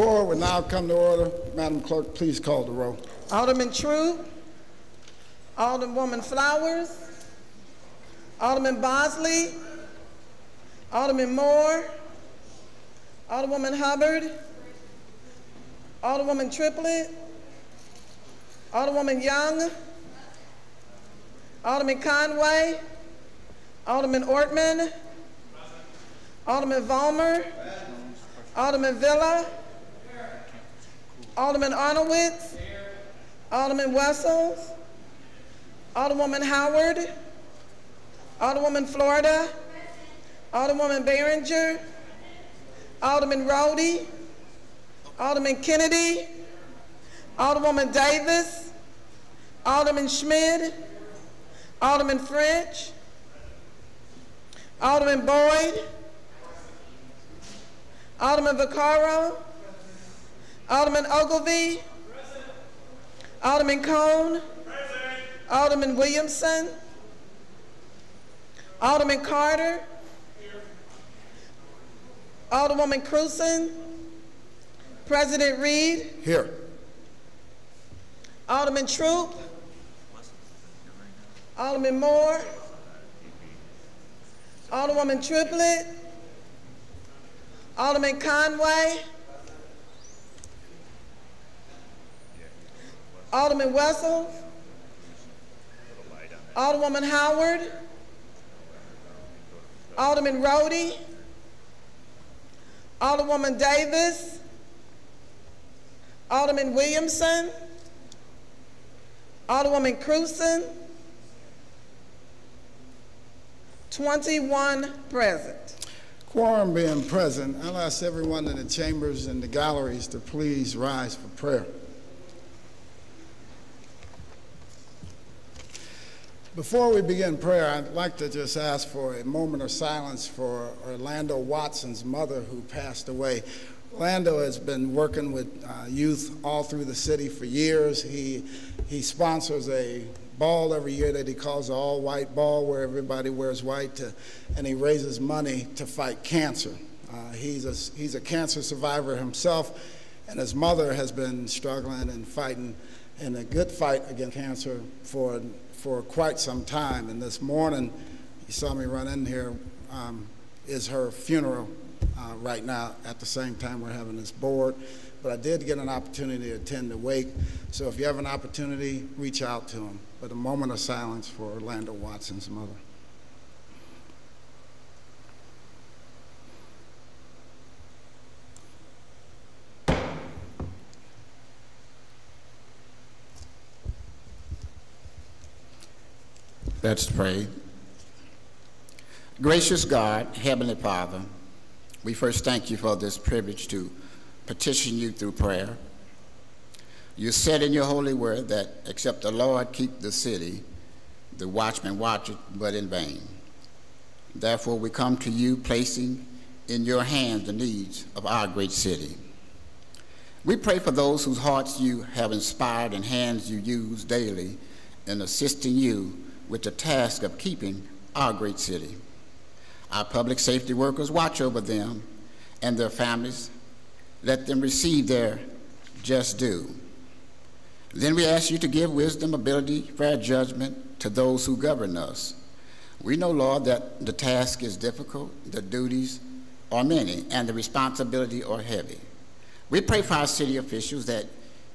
board will now come to order. Madam Clerk, please call the roll. Alderman True, Alderwoman Flowers, Alderman Bosley, Alderman Moore, Alderwoman Hubbard, Alderwoman Triplett, Alderwoman Young, Alderman Conway, Alderman Ortman, Alderman Vollmer, Alderman Villa, Alderman Arnowitz, Alderman Wessels, Alderwoman Howard, Alderwoman Florida, Alderwoman Behringer, Alderman Rhodey, Alderman Kennedy, Alderwoman Davis, Alderman Schmid, Alderman French, Alderman Boyd, Alderman Vaccaro, Alderman Ogilvie, Alderman Cone, Alderman Williamson, Alderman Carter, Alderwoman Cruzen, President Reed. Here. Alderman Troop, Alderman Moore, Alderwoman Triplett, Alderman Conway, Alderman Wessels, Alderwoman Howard, Alderman Rhodey, Alderwoman Davis, Alderman Williamson, Alderwoman Cruzen, 21 present. Quorum being present, I'll ask everyone in the chambers and the galleries to please rise for prayer. Before we begin prayer, I'd like to just ask for a moment of silence for Orlando Watson's mother who passed away. Orlando has been working with youth all through the city for years. He sponsors a ball every year that he calls the all-white ball, where everybody wears white, and he raises money to fight cancer. He's a cancer survivor himself, and his mother has been struggling and fighting in a good fight against cancer for quite some time. And this morning, you saw me run in here, is her funeral right now. At the same time, we're having this board. But I did get an opportunity to attend the wake. So if you have an opportunity, reach out to him. But a moment of silence for Orlando Watson's mother. Let's pray. Gracious God, Heavenly Father, we first thank you for this privilege to petition you through prayer. You said in your holy word that except the Lord keep the city, the watchman watcheth but in vain. Therefore we come to you placing in your hands the needs of our great city. We pray for those whose hearts you have inspired and hands you use daily in assisting you with the task of keeping our great city. Our public safety workers, watch over them and their families. Let them receive their just due. Then we ask you to give wisdom, ability, fair judgment to those who govern us. We know, Lord, that the task is difficult, the duties are many, and the responsibility are heavy. We pray for our city officials that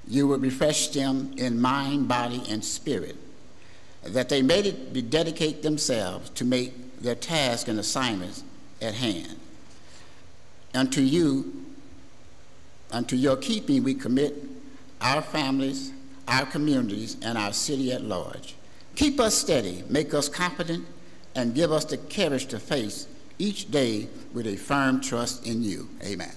you would refresh them in mind, body, and spirit, that they may dedicate themselves to make their tasks and assignments at hand. Unto your keeping we commit our families, our communities, and our city at large. Keep us steady, make us confident, and give us the courage to face each day with a firm trust in you. Amen.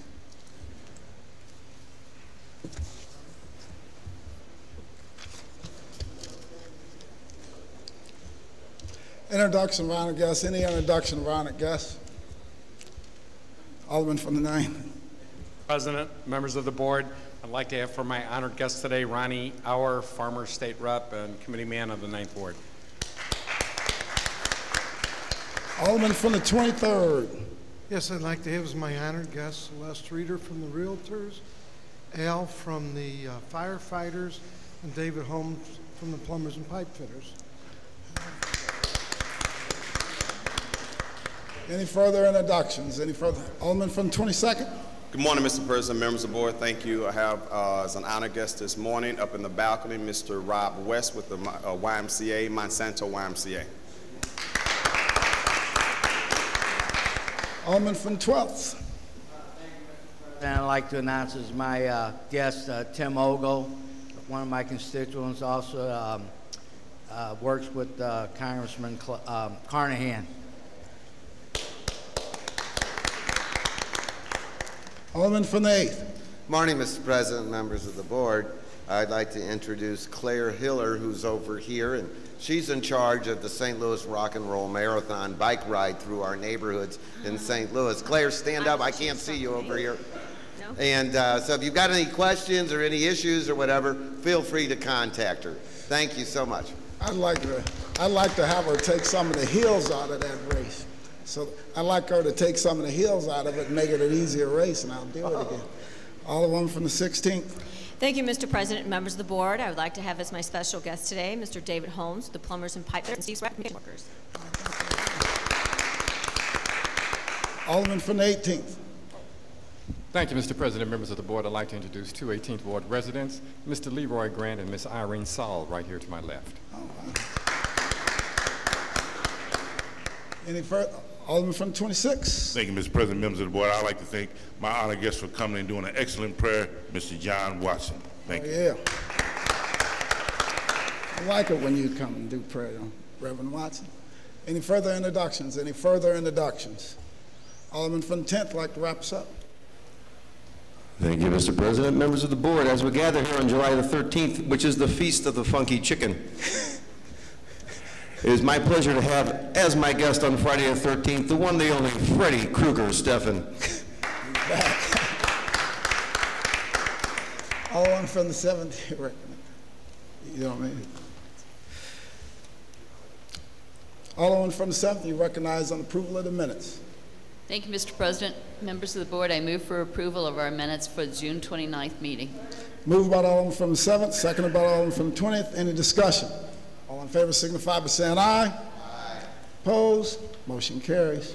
Introduction of honored guests. Any introduction of honored guests? Alderman from the 9th. President, members of the board, I'd like to have for my honored guest today, Ronnie Auer, Farmer State Rep and Committee Man of the 9th Ward. Alderman from the 23rd. Yes, I'd like to have as my honored guest Celeste Reeder from the Realtors Al from the firefighters, and David Holmes from the plumbers and pipe fitters. Any further introductions? Any further? Alderman from the 22nd. Good morning, Mr. President, members of the board. Thank you. I have as an honor guest this morning up in the balcony, Mr. Rob West with the YMCA, Monsanto YMCA. Alderman from 12th. And I'd like to announce as my guest, Tim Ogle, one of my constituents, also works with Congressman Carnahan. Alderman from the 8th. Morning, Mr. President, members of the board. I'd like to introduce Claire Hiller, who's over here, and she's in charge of the St. Louis Rock and Roll Marathon bike ride through our neighborhoods in St. Louis. Claire, stand up. I can't see you over here. No. And so if you've got any questions or any issues or whatever, feel free to contact her. Thank you so much. I'd like to have her take some of the hills out of that race. So I'd like her to take some of the hills out of it and make it an easier race, and I'll do it again. Alderman from the 16th. Thank you, Mr. President and members of the board. I would like to have as my special guest today, Mr. David Holmes, the plumbers and pipe fitters and workers. Alderman from the 18th. Thank you, Mr. President, members of the board. I'd like to introduce two 18th Ward residents, Mr. Leroy Grant and Miss Irene Saul, right here to my left. Oh, wow. Any further? Alderman from 26. Thank you, Mr. President, members of the board. I'd like to thank my honored guest for coming and doing an excellent prayer, Mr. John Watson. Thank you. Yeah. I like it when you come and do prayer, Reverend Watson. Any further introductions? Any further introductions? Alderman from the 10th, like to wrap us up. Thank you, Mr. President, members of the board. As we gather here on July the 13th, which is the Feast of the Funky Chicken, it is my pleasure to have, as my guest on Friday the 13th, the one, the only Freddy Krueger Steffen. Alderman from the 7th, you know what I mean? Alderman from the 7th, you recognize on approval of the minutes. Thank you, Mr. President. Members of the board, I move for approval of our minutes for the June 29th meeting. Moved by the Alderman from the 7th, seconded by the Alderman from the 20th. Any discussion? All in favor signify by saying aye. Aye. Opposed? Motion carries.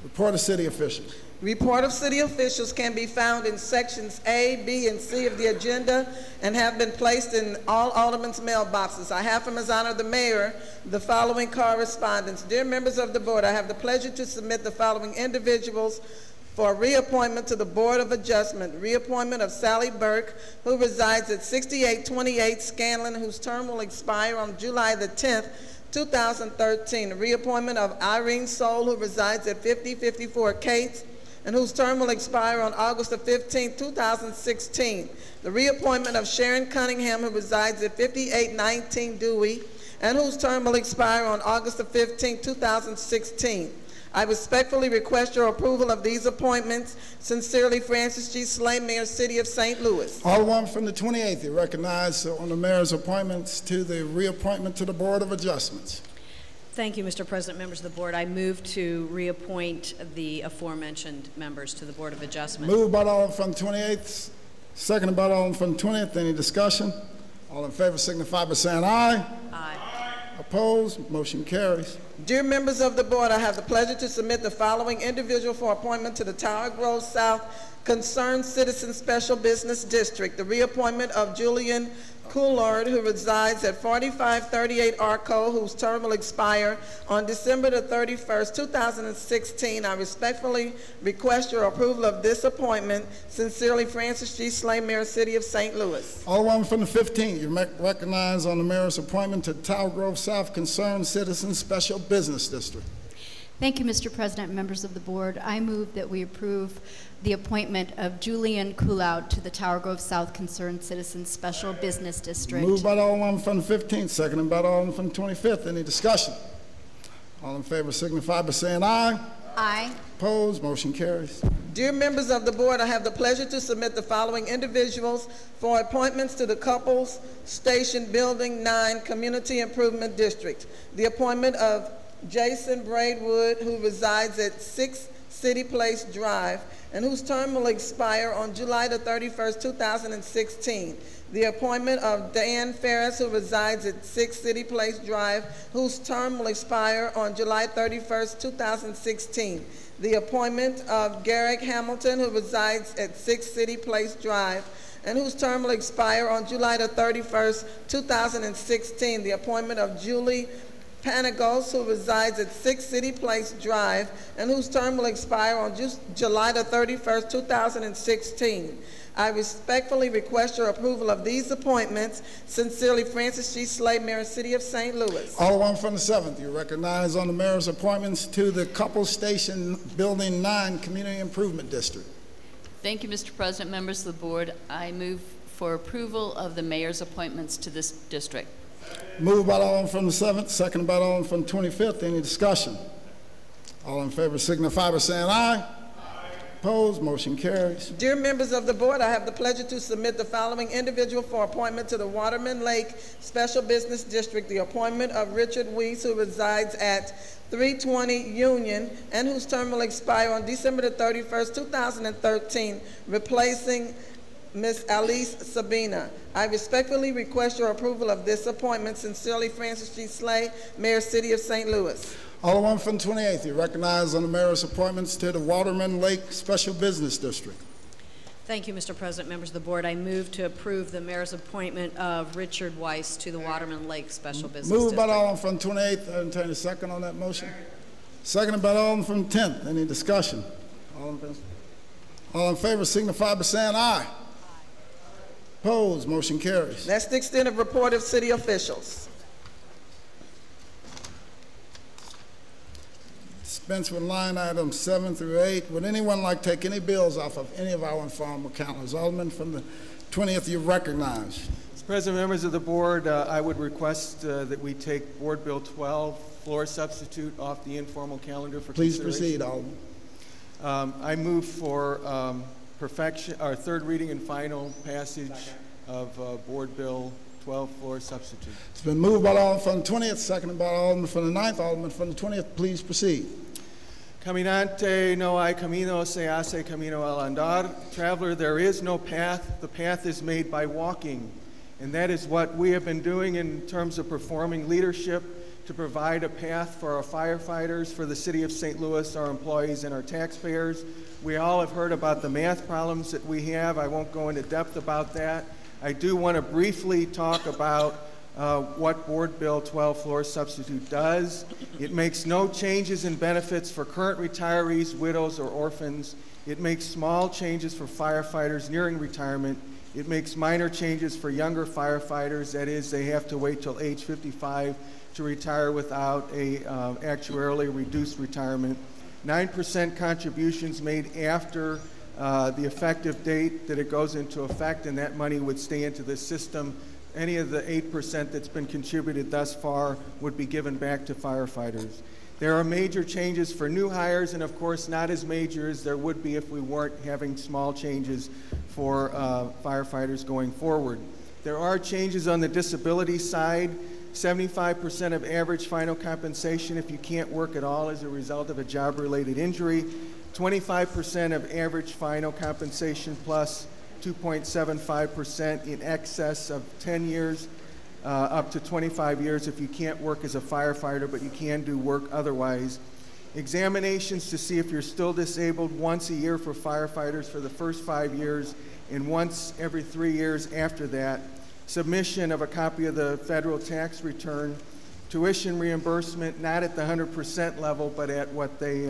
Report of city officials. Report of city officials can be found in sections A, B, and C of the agenda and have been placed in all aldermen's mailboxes. I have from His Honor the Mayor the following correspondence. Dear members of the board, I have the pleasure to submit the following individuals for reappointment to the Board of Adjustment. Reappointment of Sally Burke, who resides at 6828 Scanlon, whose term will expire on July the 10th, 2013. Reappointment of Irene Soul, who resides at 5054 Cates, and whose term will expire on August the 15th, 2016. The reappointment of Sharon Cunningham, who resides at 5819 Dewey, and whose term will expire on August the 15th, 2016. I respectfully request your approval of these appointments. Sincerely, Francis G. Slay, Mayor, City of St. Louis. Alderman from the 28th, you recognize on the mayor's appointments to the reappointment to the Board of Adjustments. Thank you, Mr. President, members of the board. I move to reappoint the aforementioned members to the Board of Adjustment. Moved by the Alderman from the 28th, seconded by the Alderman from the 20th. Any discussion? All in favor signify by saying aye. Aye. Opposed? Motion carries. Dear members of the board, I have the pleasure to submit the following individual for appointment to the Tower Grove South Concerned Citizen Special Business District. The reappointment of Julian Coulard, who resides at 4538 Arco, whose term will expire on December the 31st, 2016. I respectfully request your approval of this appointment. Sincerely, Francis G. Slay, Mayor, City of St. Louis. Alderman from the 15th, you recognize on the mayor's appointment to Tower Grove South Concerned Citizen Special Business District. Thank you, Mr. President and members of the board. I move that we approve the appointment of Julian Coulard to the Tower Grove South Concerned Citizens Special Business District. Moved by the Alderman from the 15th, seconded by the Alderman from the 25th. Any discussion? All in favor signify by saying aye. Aye. Opposed? Motion carries. Dear members of the board, I have the pleasure to submit the following individuals for appointments to the Couples Station Building 9 Community Improvement District. The appointment of Jason Braidwood, who resides at City Place Drive, and whose term will expire on July the 31st, 2016. The appointment of Dan Ferris, who resides at 6 City Place Drive, whose term will expire on July 31st, 2016. The appointment of Garrick Hamilton, who resides at 6 City Place Drive, and whose term will expire on July the 31st, 2016. The appointment of Julie Panagos, who resides at 6 City Place Drive, and whose term will expire on July the 31st, 2016. I respectfully request your approval of these appointments. Sincerely, Francis G. Slay, Mayor, City of St. Louis. Alderman from the 7th, you recognize on the mayor's appointments to the Couple Station Building 9 Community Improvement District. Thank you, Mr. President, members of the board. I move for approval of the mayor's appointments to this district. Moved by Alderman from the 7th, seconded by Alderman from the 25th. Any discussion? All in favor signify by saying aye. Opposed, motion carries. Dear members of the board, I have the pleasure to submit the following individual for appointment to the Waterman Lake Special Business District. The appointment of Richard Weiss, who resides at 320 Union, and whose term will expire on December the 31st, 2013, replacing Ms. Alice Sabina. I respectfully request your approval of this appointment. Sincerely, Francis G. Slay, Mayor, City of St. Louis. Alderman from the 28th, you recognize on the mayor's appointments to the Waterman Lake Special Business District. Thank you, Mr. President, members of the board. I move to approve the mayor's appointment of Richard Weiss to the Waterman Lake Special Business Moved District. by Alderman from the 28th. I entertain a second on that motion. Seconded by Alderman from the 10th. Any discussion? All in favor signify by saying aye. Opposed, motion carries. That's the extent of report of city officials. Dispense with line items 7 through 8. Would anyone like to take any bills off of any of our informal calendars? Alderman from the 20th, you recognize. Mr. President, members of the board, I would request that we take Board Bill 12, floor substitute, off the informal calendar for Please consideration. proceed, Alderman. I move for perfection, or third reading and final passage of Board Bill 12, floor substitute. It's been moved by Alderman from the 20th, seconded by Alderman from the 9th. Alderman from the 20th, please proceed. Caminante no hay camino, se hace camino al andar. Traveler, there is no path. The path is made by walking. And that is what we have been doing in terms of performing leadership to provide a path for our firefighters, for the city of St. Louis, our employees, and our taxpayers. We all have heard about the math problems that we have. I won't go into depth about that. I do want to briefly talk about what Board Bill 12 floor substitute does. It makes no changes in benefits for current retirees, widows, or orphans. It makes small changes for firefighters nearing retirement. It makes minor changes for younger firefighters. That is, they have to wait till age 55 to retire without a actuarially reduced retirement. 9% contributions made after the effective date that it goes into effect, and that money would stay into the system. Any of the 8% that's been contributed thus far would be given back to firefighters. There are major changes for new hires, and of course not as major as there would be if we weren't having small changes for firefighters going forward. There are changes on the disability side. 75% of average final compensation if you can't work at all as a result of a job-related injury. 25% of average final compensation plus 2.75% in excess of 10 years, up to 25 years if you can't work as a firefighter, but you can do work otherwise. Examinations to see if you're still disabled once a year for firefighters for the first 5 years, and once every 3 years after that. Submission of a copy of the federal tax return. Tuition reimbursement, not at the 100% level, but at what they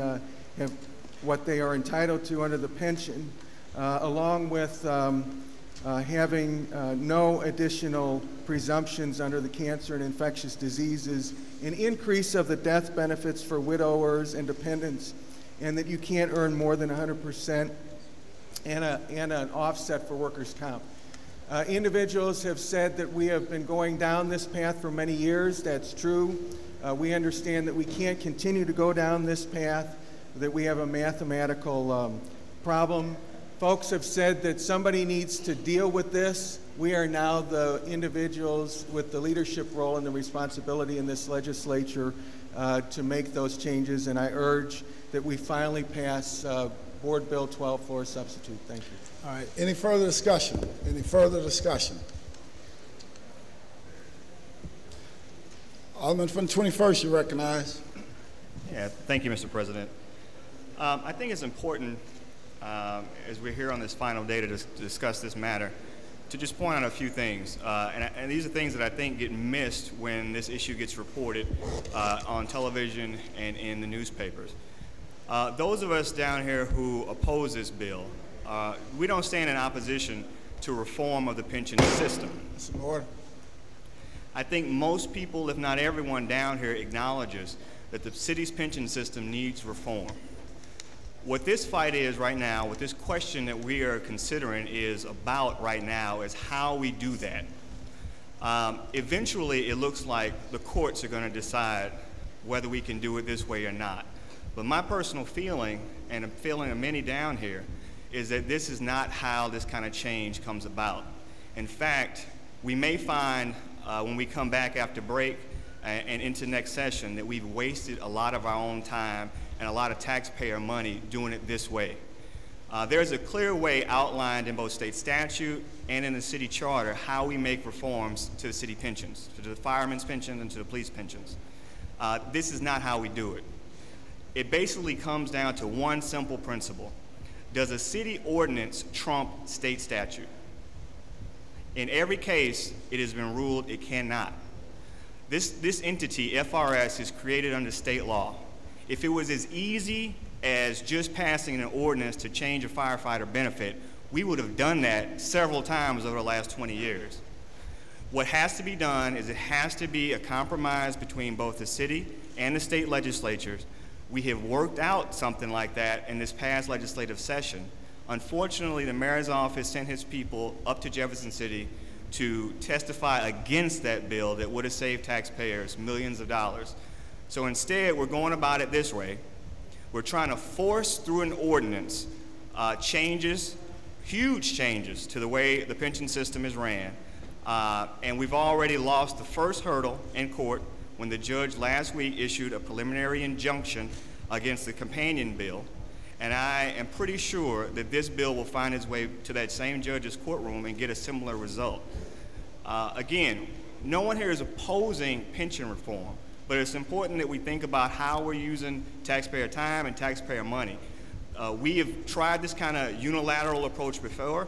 are entitled to under the pension. Along with having no additional presumptions under the cancer and infectious diseases, an increase of the death benefits for widowers and dependents, and that you can't earn more than 100%, and an offset for workers' comp. Individuals have said that we have been going down this path for many years. That's true. We understand that we can't continue to go down this path, that we have a mathematical problem. Folks have said that somebody needs to deal with this. we are now the individuals with the leadership role and the responsibility in this legislature to make those changes, and I urge that we finally pass Board Bill 12 for a substitute. Thank you. All right, any further discussion? Any further discussion? Alderman from the 21st, you recognize. Yeah, thank you, Mr. President. I think it's important, as we're here on this final day to discuss this matter, to just point out a few things. And these are things that I think get missed when this issue gets reported on television and in the newspapers. Those of us down here who oppose this bill, we don't stand in opposition to reform of the pension system. Some order. I think most people, if not everyone down here, acknowledges that the city's pension system needs reform. What this fight is right now, what this question that we are considering is about right now, is how we do that. Eventually, it looks like the courts are going to decide whether we can do it this way or not. But my personal feeling, and a feeling of many down here, is that this is not how this kind of change comes about. In fact, we may find when we come back after break and into next session that we've wasted a lot of our own time and a lot of taxpayer money doing it this way. There's a clear way outlined in both state statute and in the city charter how we make reforms to the city pensions, to the firemen's pensions and to the police pensions. This is not how we do it. It basically comes down to one simple principle. Does a city ordinance trump state statute? In every case, it has been ruled it cannot. This entity, FRS, is created under state law. If it was as easy as just passing an ordinance to change a firefighter benefit, we would have done that several times over the last 20 years. What has to be done is it has to be a compromise between both the city and the state legislatures. We have worked out something like that in this past legislative session. Unfortunately, the mayor's office sent his people up to Jefferson City to testify against that bill that would have saved taxpayers millions of dollars. So instead, we're going about it this way. We're trying to force through an ordinance changes, huge changes to the way the pension system is ran. And we've already lost the first hurdle in court when the judge last week issued a preliminary injunction against the companion bill. And I am pretty sure that this bill will find its way to that same judge's courtroom and get a similar result. Again, no one here is opposing pension reform, but it's important that we think about how we're using taxpayer time and taxpayer money. We have tried this kind of unilateral approach before.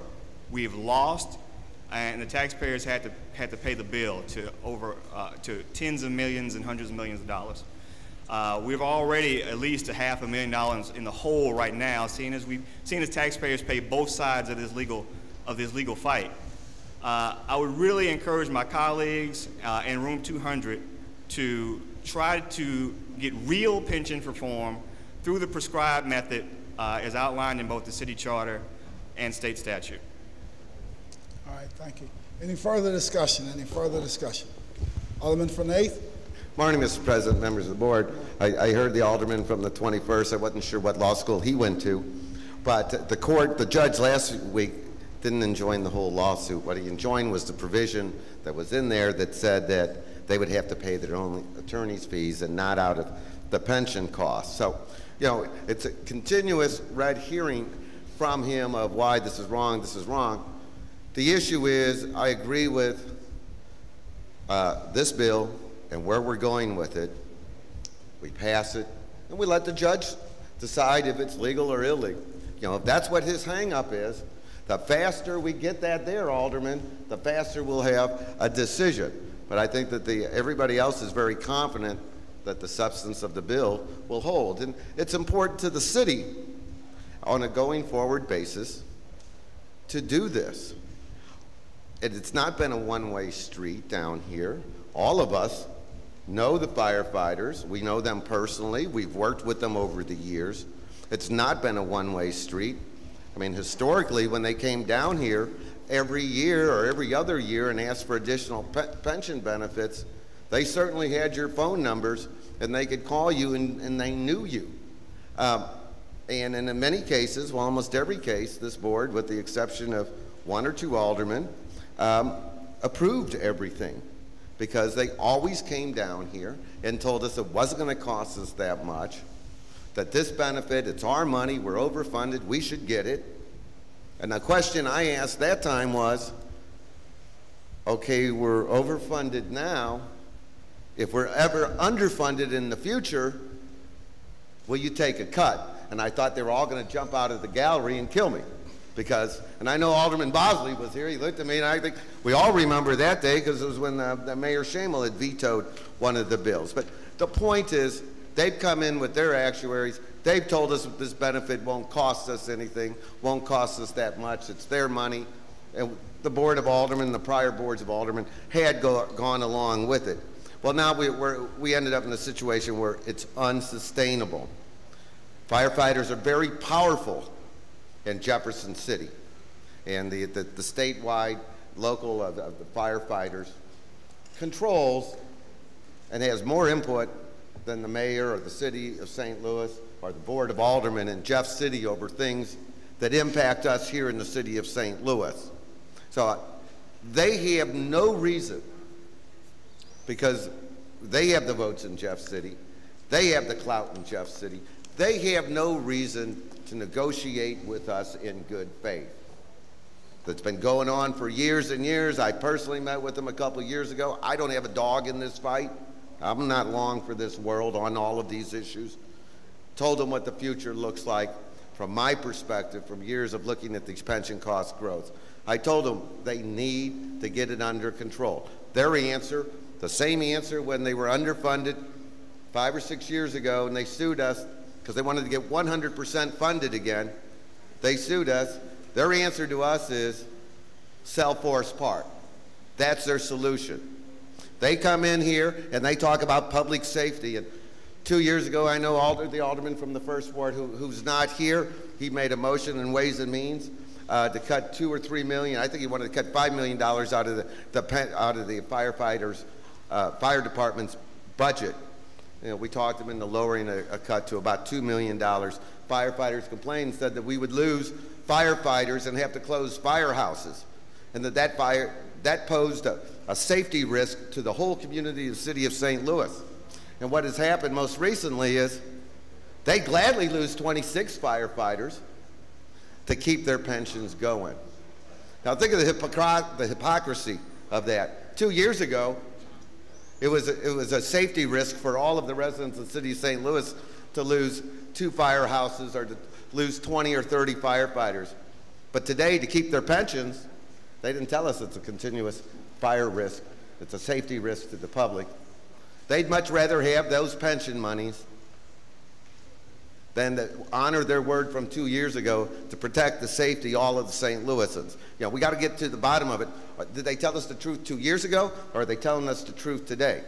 We have lost, and the taxpayers had to pay the bill to tens of millions and hundreds of millions of dollars. We've already at least $500,000 in the hole right now, seeing as taxpayers pay both sides of this legal fight. I would really encourage my colleagues in room 200 to try to get real pension reform through the prescribed method as outlined in both the city charter and state statute. All right, thank you. Any further discussion? Any further discussion? Alderman from the 8th. Morning, Mr. President, members of the board. I heard the alderman from the 21st. I wasn't sure what law school he went to, but the judge last week didn't enjoin the whole lawsuit. What he enjoined was the provision that was in there that said that they would have to pay their own attorney's fees and not out of the pension costs. So, you know, it's a continuous red herring from him of why this is wrong, this is wrong. The issue is, I agree with this bill and where we're going with it. We pass it, and we let the judge decide if it's legal or illegal. You know, if that's what his hang-up is, the faster we get that there, Alderman, the faster we'll have a decision. But I think that everybody else is very confident that the substance of the bill will hold. And it's important to the city on a going forward basis to do this. It's not been a one-way street down here. All of us know the firefighters. We know them personally. We've worked with them over the years. It's not been a one-way street. I mean, historically, when they came down here every year or every other year and asked for additional pension benefits, they certainly had your phone numbers and they could call you and they knew you. And in many cases, well, almost every case, this board, with the exception of one or two aldermen, approved everything, because they always came down here and told us it wasn't going to cost us that much, that this benefit, it's our money, we're overfunded, we should get it. And the question I asked that time was, okay, we're overfunded now. If we're ever underfunded in the future, will you take a cut? And I thought they were all going to jump out of the gallery and kill me. Because, and I know Alderman Bosley was here, he looked at me, and I think we all remember that day because it was when the Mayor Shamel had vetoed one of the bills. But the point is, they've come in with their actuaries, they've told us this benefit won't cost us anything, won't cost us that much, it's their money. And the Board of Aldermen, the prior boards of Aldermen, had gone along with it. Well, now we ended up in a situation where it's unsustainable. Firefighters are very powerful in Jefferson City, and the statewide, local of the firefighters controls and has more input than the mayor or the city of St. Louis or the Board of Aldermen in Jeff City over things that impact us here in the city of St. Louis. So they have no reason, because they have the votes in Jeff City, they have the clout in Jeff City, they have no reason to negotiate with us in good faith. That's been going on for years and years. I personally met with them a couple of years ago. I don't have a dog in this fight. I'm not long for this world on all of these issues. Told them what the future looks like from my perspective, from years of looking at these pension cost growth. I told them they need to get it under control. Their answer, the same answer when they were underfunded 5 or 6 years ago, and they sued us because they wanted to get 100% funded again. They sued us. Their answer to us is sell Forest Park. That's their solution. They come in here and they talk about public safety. And 2 years ago, I know the alderman from the first ward who's not here, he made a motion in Ways and Means to cut $2 or $3 million. I think he wanted to cut $5 million out of the firefighters, fire department's budget. You know, we talked them into lowering a cut to about $2 million. Firefighters complained and said that we would lose firefighters and have to close firehouses, and that posed a safety risk to the whole community of the city of St. Louis. And what has happened most recently is they gladly lose 26 firefighters to keep their pensions going. Now think of the hypocrisy of that. 2 years ago, it was a safety risk for all of the residents of the city of St. Louis to lose 2 firehouses or to lose 20 or 30 firefighters. But today, to keep their pensions, they didn't tell us it's a continuous fire risk. It's a safety risk to the public. They'd much rather have those pension monies than to honor their word from 2 years ago to protect the safety of all of the St. Louisans. You know, we got to get to the bottom of it. Did they tell us the truth 2 years ago, or are they telling us the truth today?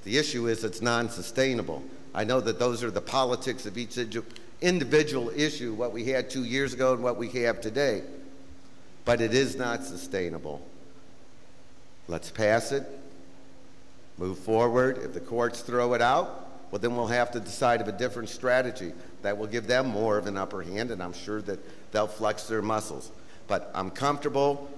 The issue is it's non-sustainable. I know that those are the politics of each individual issue, what we had 2 years ago and what we have today. But it is not sustainable. Let's pass it, move forward. If the courts throw it out, well, then we'll have to decide of a different strategy that will give them more of an upper hand, and I'm sure that they'll flex their muscles. But I'm comfortable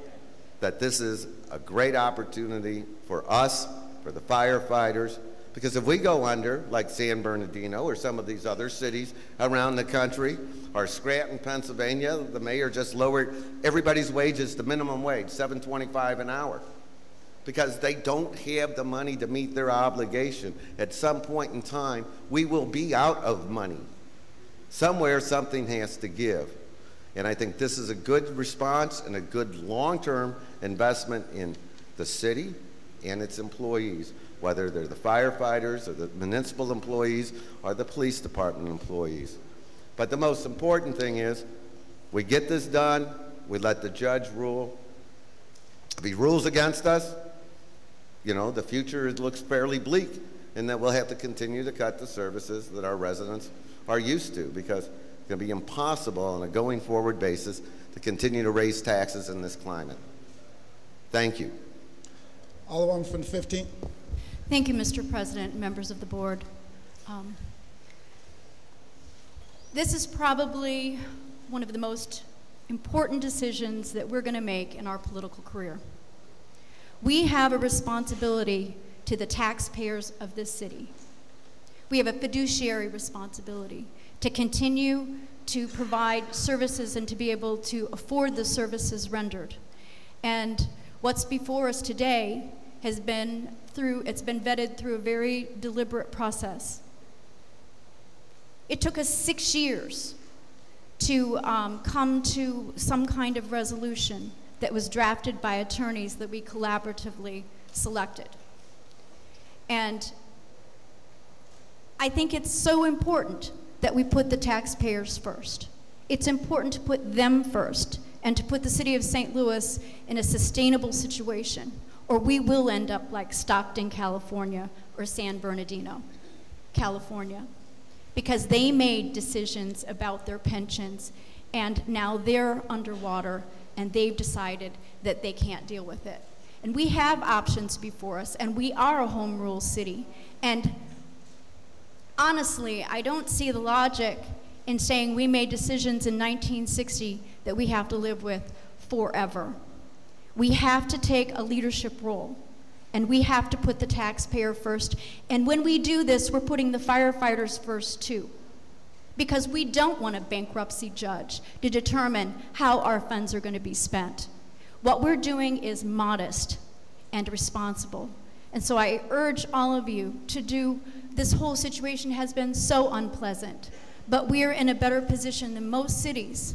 that this is a great opportunity for us, for the firefighters, because if we go under, like San Bernardino or some of these other cities around the country, or Scranton, Pennsylvania, the mayor just lowered everybody's wages to minimum wage, $7.25 an hour, because they don't have the money to meet their obligation. At some point in time, we will be out of money. Somewhere, something has to give. And I think this is a good response and a good long-term investment in the city and its employees, whether they're the firefighters or the municipal employees or the police department employees. But the most important thing is we get this done, we let the judge rule. If he rules against us, you know, the future looks fairly bleak, and that we'll have to continue to cut the services that our residents are used to, because it's going to be impossible on a going forward basis to continue to raise taxes in this climate. Thank you. Alderwoman from the 15th. Thank you, Mr. President, members of the board. This is probably one of the most important decisions that we're going to make in our political career. We have a responsibility to the taxpayers of this city. We have a fiduciary responsibility to continue to provide services and to be able to afford the services rendered. And what's before us today has been vetted through a very deliberate process. It took us 6 years to come to some kind of resolution that was drafted by attorneys that we collaboratively selected. And I think it's so important that we put the taxpayers first. It's important to put them first and to put the city of St. Louis in a sustainable situation, or we will end up like Stockton, California, or San Bernardino, California, because they made decisions about their pensions and now they're underwater and they've decided that they can't deal with it. And we have options before us, and we are a home rule city. And honestly, I don't see the logic in saying we made decisions in 1960 that we have to live with forever. We have to take a leadership role, and we have to put the taxpayer first. And when we do this, we're putting the firefighters first too, because we don't want a bankruptcy judge to determine how our funds are going to be spent. What we're doing is modest and responsible. And so I urge all of you to do, this whole situation has been so unpleasant, but we're in a better position than most cities.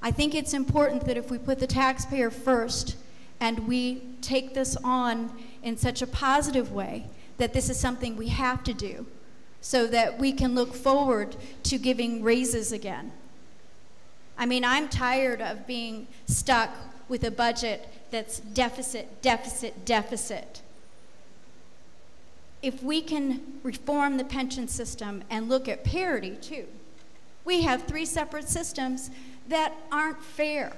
I think it's important that if we put the taxpayer first and we take this on in such a positive way, that this is something we have to do so that we can look forward to giving raises again. I mean, I'm tired of being stuck with a budget that's deficit, deficit, deficit. If we can reform the pension system and look at parity too, we have 3 separate systems that aren't fair.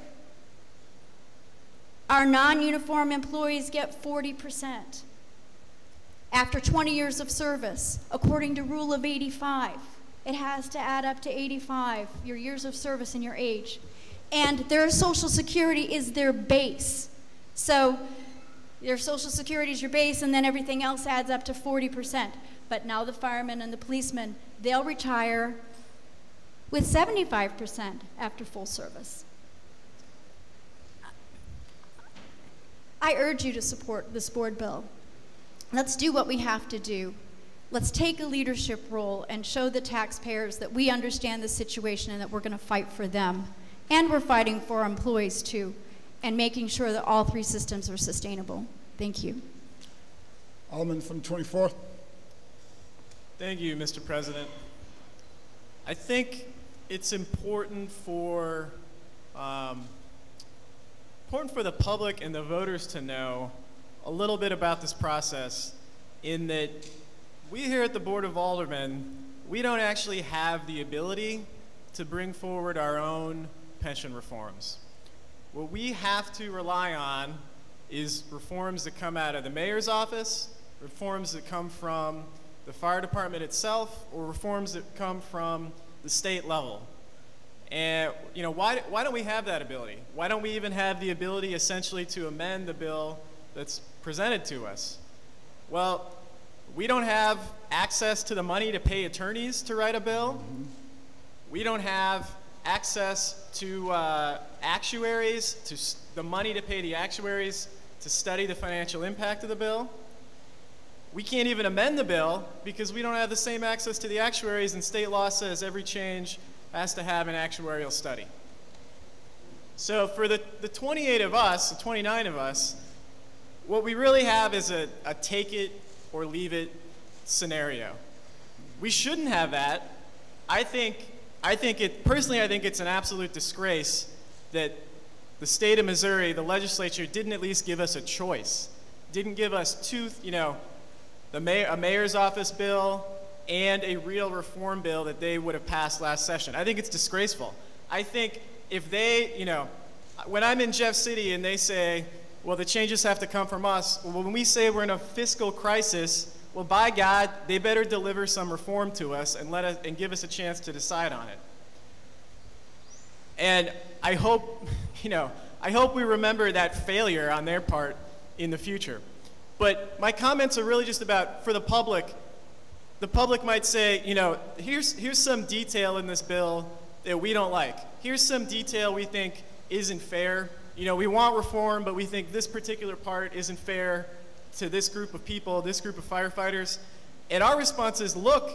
Our non-uniform employees get 40%. After 20 years of service, according to Rule of 85, it has to add up to 85, your years of service and your age. And their Social Security is their base. So their Social Security is your base, and then everything else adds up to 40%. But now the firemen and the policemen, they'll retire with 75% after full service. I urge you to support this board bill. Let's do what we have to do. Let's take a leadership role and show the taxpayers that we understand the situation and that we're going to fight for them. And we're fighting for our employees too, and making sure that all 3 systems are sustainable. Thank you. Alderman from 24th. Thank you, Mr. President. I think it's important for the public and the voters to know a little bit about this process, in that we here at the Board of Aldermen, we don't actually have the ability to bring forward our own pension reforms. What we have to rely on is reforms that come out of the mayor's office, reforms that come from the fire department itself, or reforms that come from the state level. And you know, why don't we have that ability? Why don't we even have the ability essentially to amend the bill that's presented to us? Well, we don't have access to the money to pay attorneys to write a bill. We don't have access to actuaries, to the money to pay the actuaries to study the financial impact of the bill. We can't even amend the bill because we don't have the same access to the actuaries, and state law says every change has to have an actuarial study. So for the 28 of us, the 29 of us, what we really have is a take it or leave it scenario. We shouldn't have that. Personally, I think it's an absolute disgrace that the state of Missouri, the legislature, didn't at least give us a choice. Didn't give us a mayor's office bill and a real reform bill that they would have passed last session. I think it's disgraceful. I think if they, when I'm in Jeff City and they say, well, the changes have to come from us, well, when we say we're in a fiscal crisis, well, by God, they better deliver some reform to us and give us a chance to decide on it. And I hope, I hope we remember that failure on their part in the future. But my comments are really just about, for the public might say, here's some detail in this bill that we don't like. Here's some detail we think isn't fair. We want reform, but we think this particular part isn't fair to this group of people, this group of firefighters. And our response is, look,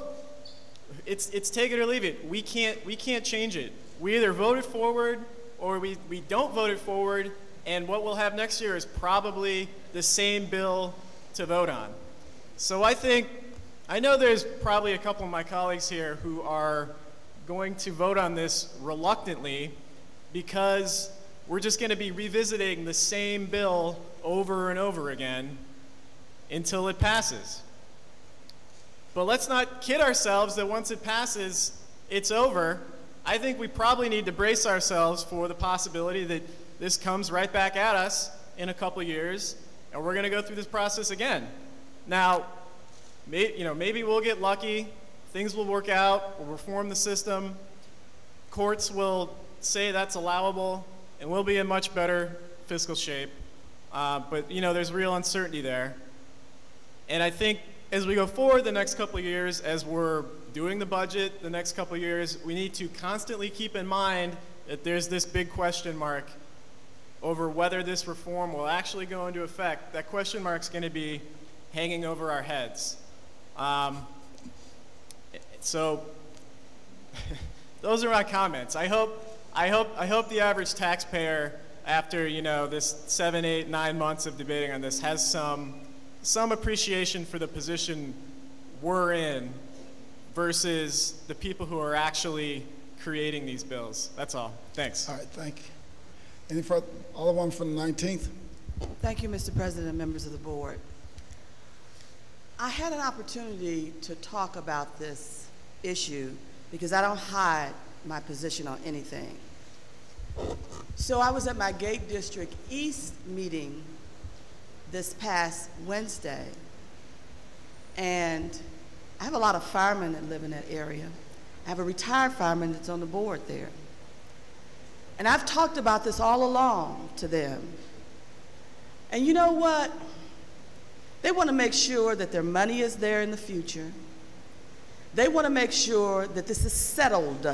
it's take it or leave it. We can't change it. We either vote it forward or we don't vote it forward, and what we'll have next year is probably the same bill to vote on. So I know there's probably a couple of my colleagues here who are going to vote on this reluctantly because we're just going to be revisiting the same bill over and over again until it passes. But let's not kid ourselves that once it passes, it's over. I think we probably need to brace ourselves for the possibility that this comes right back at us in a couple years, and we're going to go through this process again. Now, maybe we'll get lucky, things will work out, we'll reform the system, courts will say that's allowable, and we'll be in much better fiscal shape. But there's real uncertainty there. And I think as we go forward the next couple of years, as we're doing the budget the next couple of years, we need to constantly keep in mind that there's this big question mark over whether this reform will actually go into effect. That question mark's going to be hanging over our heads. So those are my comments. I hope the average taxpayer, after this 7, 8, 9 months of debating on this, has some appreciation for the position we're in versus the people who are actually creating these bills. That's all. Thanks. All right, thank you. Any further? Alderman from the 19th. Thank you, Mr. President and members of the board. I had an opportunity to talk about this issue because I don't hide my position on anything. So I was at my Gate District East meeting this past Wednesday, and I have a lot of firemen that live in that area. I have a retired fireman that's on the board there. And I've talked about this all along to them. And you know what? They want to make sure that their money is there in the future. They want to make sure that this is settled.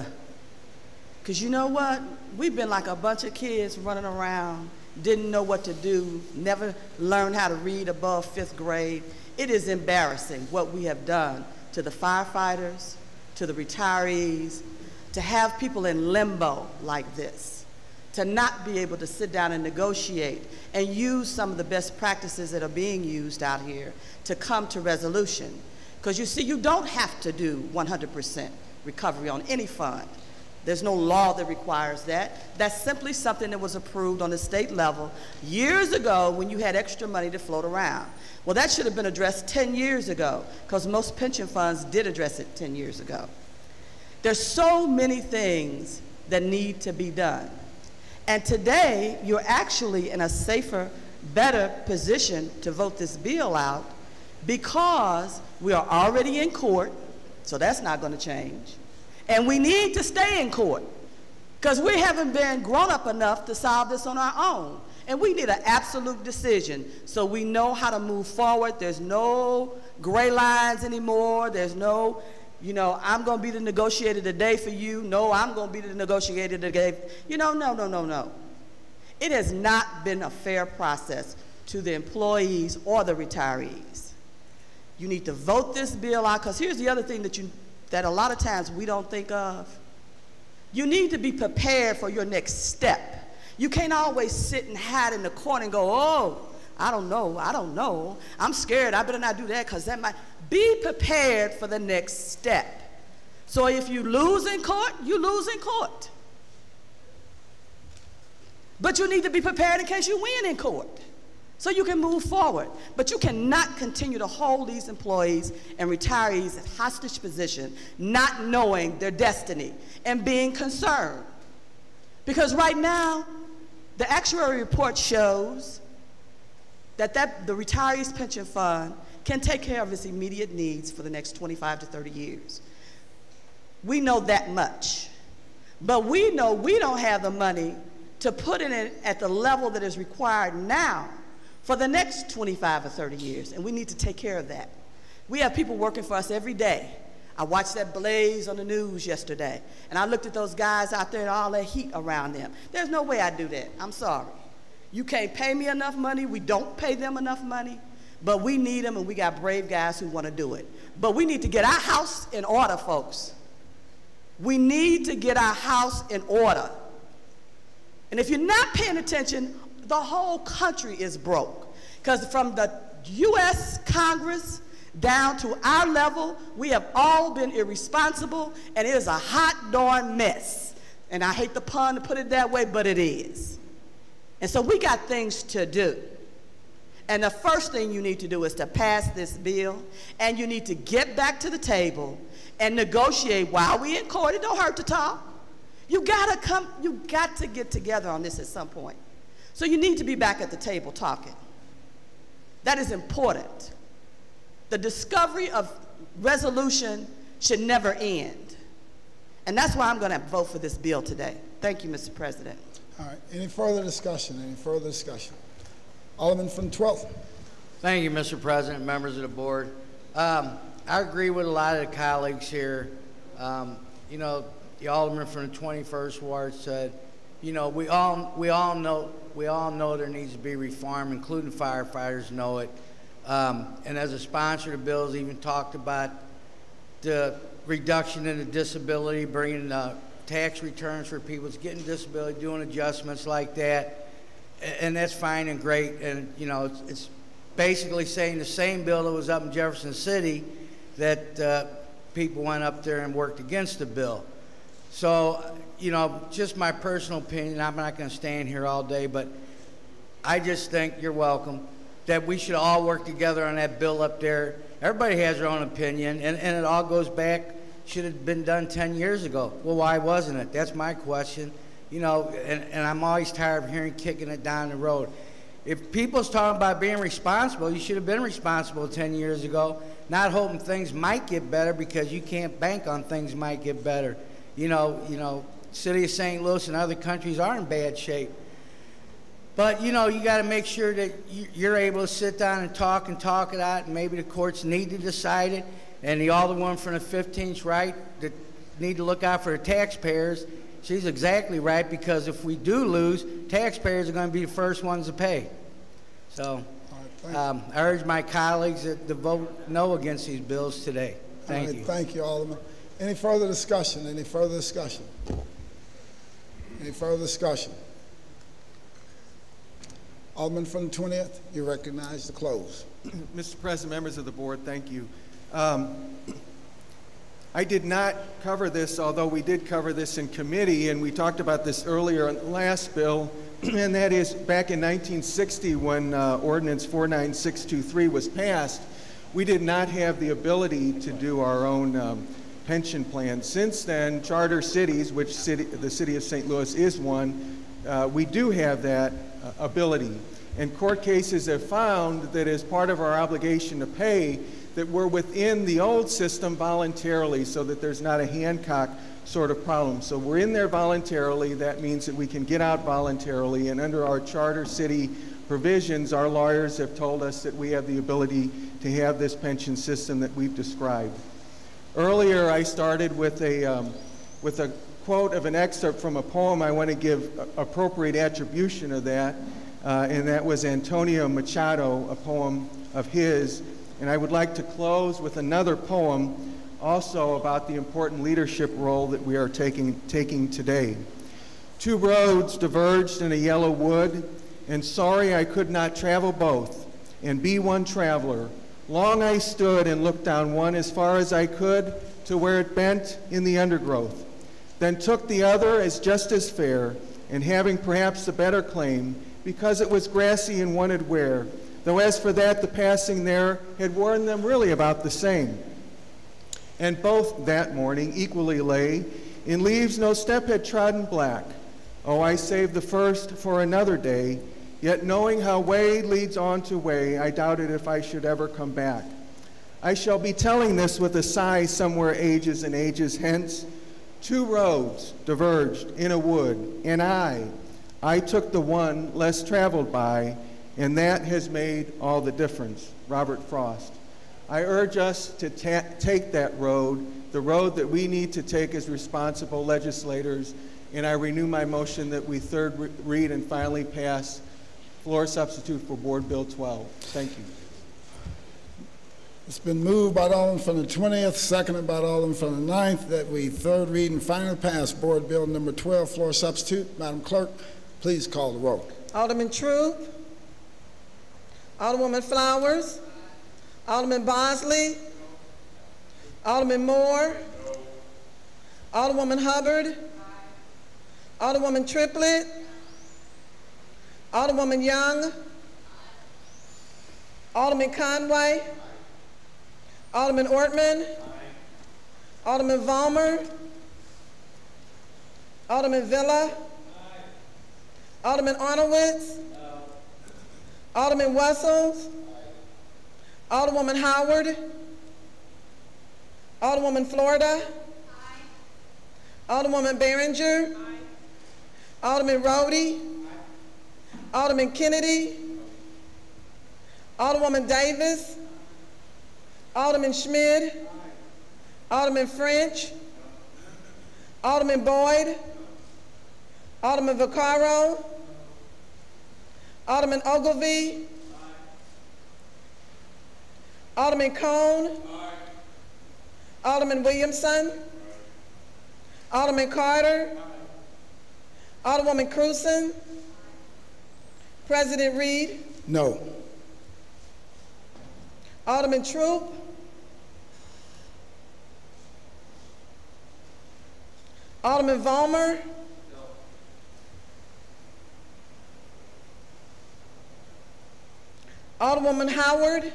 Because you know what? We've been like a bunch of kids running around, didn't know what to do, never learned how to read above 5th grade. It is embarrassing what we have done to the firefighters, to the retirees, to have people in limbo like this, to not be able to sit down and negotiate and use some of the best practices that are being used out here to come to resolution. Because you see, you don't have to do 100% recovery on any fund. There's no law that requires that. That's simply something that was approved on the state level years ago when you had extra money to float around. Well, that should have been addressed 10 years ago, because most pension funds did address it 10 years ago. There's so many things that need to be done. And today, you're actually in a safer, better position to vote this bill out because we are already in court, so that's not going to change. And we need to stay in court because we haven't been grown up enough to solve this on our own. And we need an absolute decision so we know how to move forward. There's no gray lines anymore. There's no, I'm going to be the negotiator today for you. No, I'm going to be the negotiator today. No. It has not been a fair process to the employees or the retirees. You need to vote this bill out, because here's the other thing that a lot of times we don't think of. You need to be prepared for your next step. You can't always sit and hide in the corner and go, oh, I don't know. I'm scared. I better not do that because that might. Be prepared for the next step. So if you lose in court, you lose in court. But you need to be prepared in case you win in court, so you can move forward. But you cannot continue to hold these employees and retirees in hostage position, not knowing their destiny and being concerned. Because right now, the actuary report shows that the retirees' pension fund can take care of its immediate needs for the next 25 to 30 years. We know that much. But we know we don't have the money to put in it at the level that is required now for the next 25 or 30 years, and we need to take care of that. We have people working for us every day. I watched that blaze on the news yesterday, and I looked at those guys out there and all that heat around them. There's no way I do that. I'm sorry. You can't pay me enough money. We don't pay them enough money, but we need them, and we got brave guys who want to do it. But we need to get our house in order, folks. We need to get our house in order. And if you're not paying attention, the whole country is broke. Because from the U.S. Congress down to our level, we have all been irresponsible, and it is a hot darn mess. And I hate the pun to put it that way, but it is. And so we got things to do. And the first thing you need to do is to pass this bill, and you need to get back to the table and negotiate while we in court. It don't hurt to talk. You got to get together on this at some point. So you need to be back at the table talking. That is important. The discovery of resolution should never end. And that's why I'm going to vote for this bill today. Thank you, Mr. President. All right. Any further discussion? Any further discussion? Alderman from the 12th. Thank you, Mr. President, members of the board. I agree with a lot of the colleagues here. You know, the alderman from the 21st Ward said, you know, we all know there needs to be reform, including firefighters know it. And as a sponsor, the bills even talked about the reduction in the disability, bringing tax returns for people getting disability, doing adjustments like that. And that's fine and great. And, you know, it's basically saying the same bill that was up in Jefferson City that people went up there and worked against the bill. So, you know, just my personal opinion, I'm not going to stand here all day, but I just think, you're welcome, that we should all work together on that bill up there. Everybody has their own opinion, and it all goes back, should have been done 10 years ago. Well, why wasn't it? That's my question. You know, and I'm always tired of hearing kicking it down the road. If people's talking about being responsible, you should have been responsible 10 years ago, not hoping things might get better because you can't bank on things might get better. You know, city of St. Louis and other countries are in bad shape. But, you know, you got to make sure that you're able to sit down and talk it out, and maybe the courts need to decide it, and the alderwoman from the 15th right, that need to look out for the taxpayers. She's exactly right, because if we do lose, taxpayers are going to be the first ones to pay. So I urge my colleagues to vote no against these bills today. Thank you. Thank you, Alderman. Any further discussion? Any further discussion? Any further discussion? Alderman from the 20th, you recognize the close. Mr. President, members of the board, thank you. I did not cover this, although we did cover this in committee, and we talked about this earlier in the last bill, and that is back in 1960 when Ordinance 49623 was passed, we did not have the ability to do our own pension plan. Since then, charter cities, which the city of St. Louis is one, we do have that ability. And court cases have found that as part of our obligation to pay, that we're within the old system voluntarily, so that there's not a Hancock sort of problem. So we're in there voluntarily. That means that we can get out voluntarily, and under our charter city provisions, our lawyers have told us that we have the ability to have this pension system that we've described. Earlier, I started with a quote of an excerpt from a poem. I want to give appropriate attribution of that, and that was Antonio Machado, a poem of his. And I would like to close with another poem also about the important leadership role that we are taking today. Two roads diverged in a yellow wood, and sorry I could not travel both and be one traveler. Long I stood and looked down one as far as I could to where it bent in the undergrowth, then took the other as just as fair, and having perhaps a better claim, because it was grassy and wanted wear, though as for that the passing there had worn them really about the same. And both that morning equally lay, in leaves no step had trodden black. Oh, I saved the first for another day, yet knowing how way leads on to way, I doubted if I should ever come back. I shall be telling this with a sigh somewhere ages and ages hence, 2 roads diverged in a wood, and I took the one less traveled by, and that has made all the difference. Robert Frost. I urge us to take that road, the road that we need to take as responsible legislators, and I renew my motion that we third read and finally pass floor substitute for Board Bill 12. Thank you. It's been moved by the Alderman from the 20th, seconded by the Alderman from the 9th, that we third read and finally pass Board Bill number 12, floor substitute. Madam Clerk, please call the roll. Alderman Troop, Alderwoman Flowers, Alderman Bosley, Alderman Moore, Alderwoman Hubbard, Alderwoman Triplett, Alderwoman Young, Alderman Conway, Alderman Ortman, Alderman Vollmer, Alderman Villa, Alderman Arnowitz, Alderman Wessels, Alderwoman Howard, Alderwoman Florida, Alderwoman Behringer, Alderman Rhodey, Alderman Kennedy, Alderwoman Davis, Alderman Schmid, Alderman French, Alderman Boyd, Alderman Vaccaro, Alderman Ogilvie, Alderman Cone, Alderman Williamson, Alderman Carter, Alderwoman Cruzen, President Reed. No. Alderman Troop, Alderman Vollmer, Alderwoman Howard,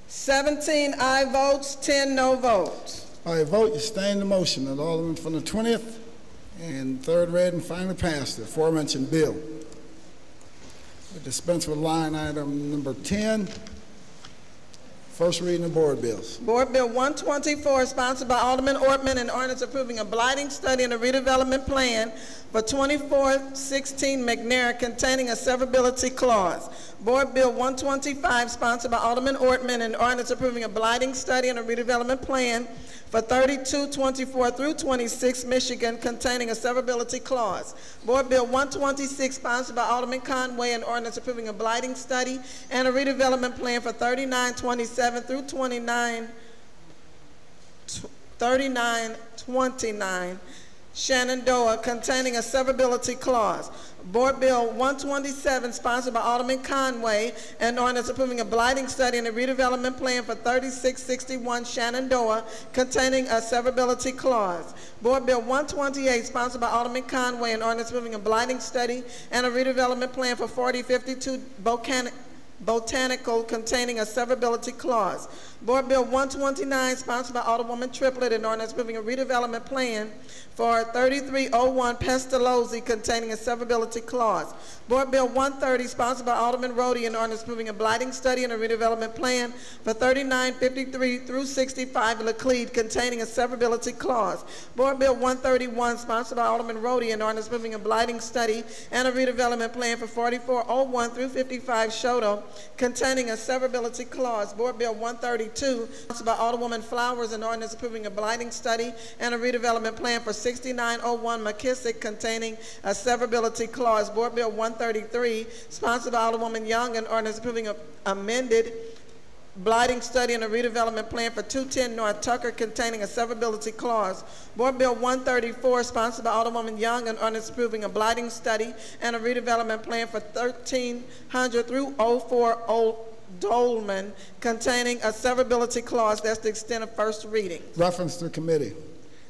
"17 aye votes, 10 no votes. By your vote, you sustain the motion of the Alderman from the 20th and third read and finally passed the aforementioned bill. We dispense with line item number 10, first reading of board bills. Board Bill 124, sponsored by Alderman Ortman, an ordinance approving a blighting study and a redevelopment plan for 2416 McNair containing a severability clause. Board Bill 125, sponsored by Alderman Ortman, an ordinance approving a blighting study and a redevelopment plan for 3224 through 26 Michigan containing a severability clause. Board Bill 126, sponsored by Alderman Conway, an ordinance approving a blighting study and a redevelopment plan for 3927 through 3929 Shenandoah containing a severability clause. Board Bill 127, sponsored by Alderman Conway, an ordinance approving a blighting study and a redevelopment plan for 3661 Shenandoah containing a severability clause. Board Bill 128, sponsored by Alderman Conway, an ordinance approving a blighting study and a redevelopment plan for 4052 Botanical containing a severability clause. Board Bill 129, sponsored by Alderwoman Triplett, an ordinance approving a redevelopment plan for 3301 Pestalozzi containing a severability clause. Board Bill 130, sponsored by Alderman Rhodey, an ordinance approving a blighting study and a redevelopment plan for 3953 through 65 Laclede containing a severability clause. Board Bill 131, sponsored by Alderman Rhodey, an ordinance approving a blighting study and a redevelopment plan for 4401 through 55 Shoto containing a severability clause. Board Bill 132, sponsored by Alderwoman Flowers, an ordinance approving a blighting study and a redevelopment plan for 6901 McKissick containing a severability clause. Board Bill 133, sponsored by Alderwoman Young, an ordinance approving an amended blighting study and a redevelopment plan for 210 North Tucker containing a severability clause. Board Bill 134, sponsored by Alderwoman Young, an ordinance approving a blighting study and a redevelopment plan for 1300 through 04 Old Dolman containing a severability clause. That's the extent of first reading. Reference to committee.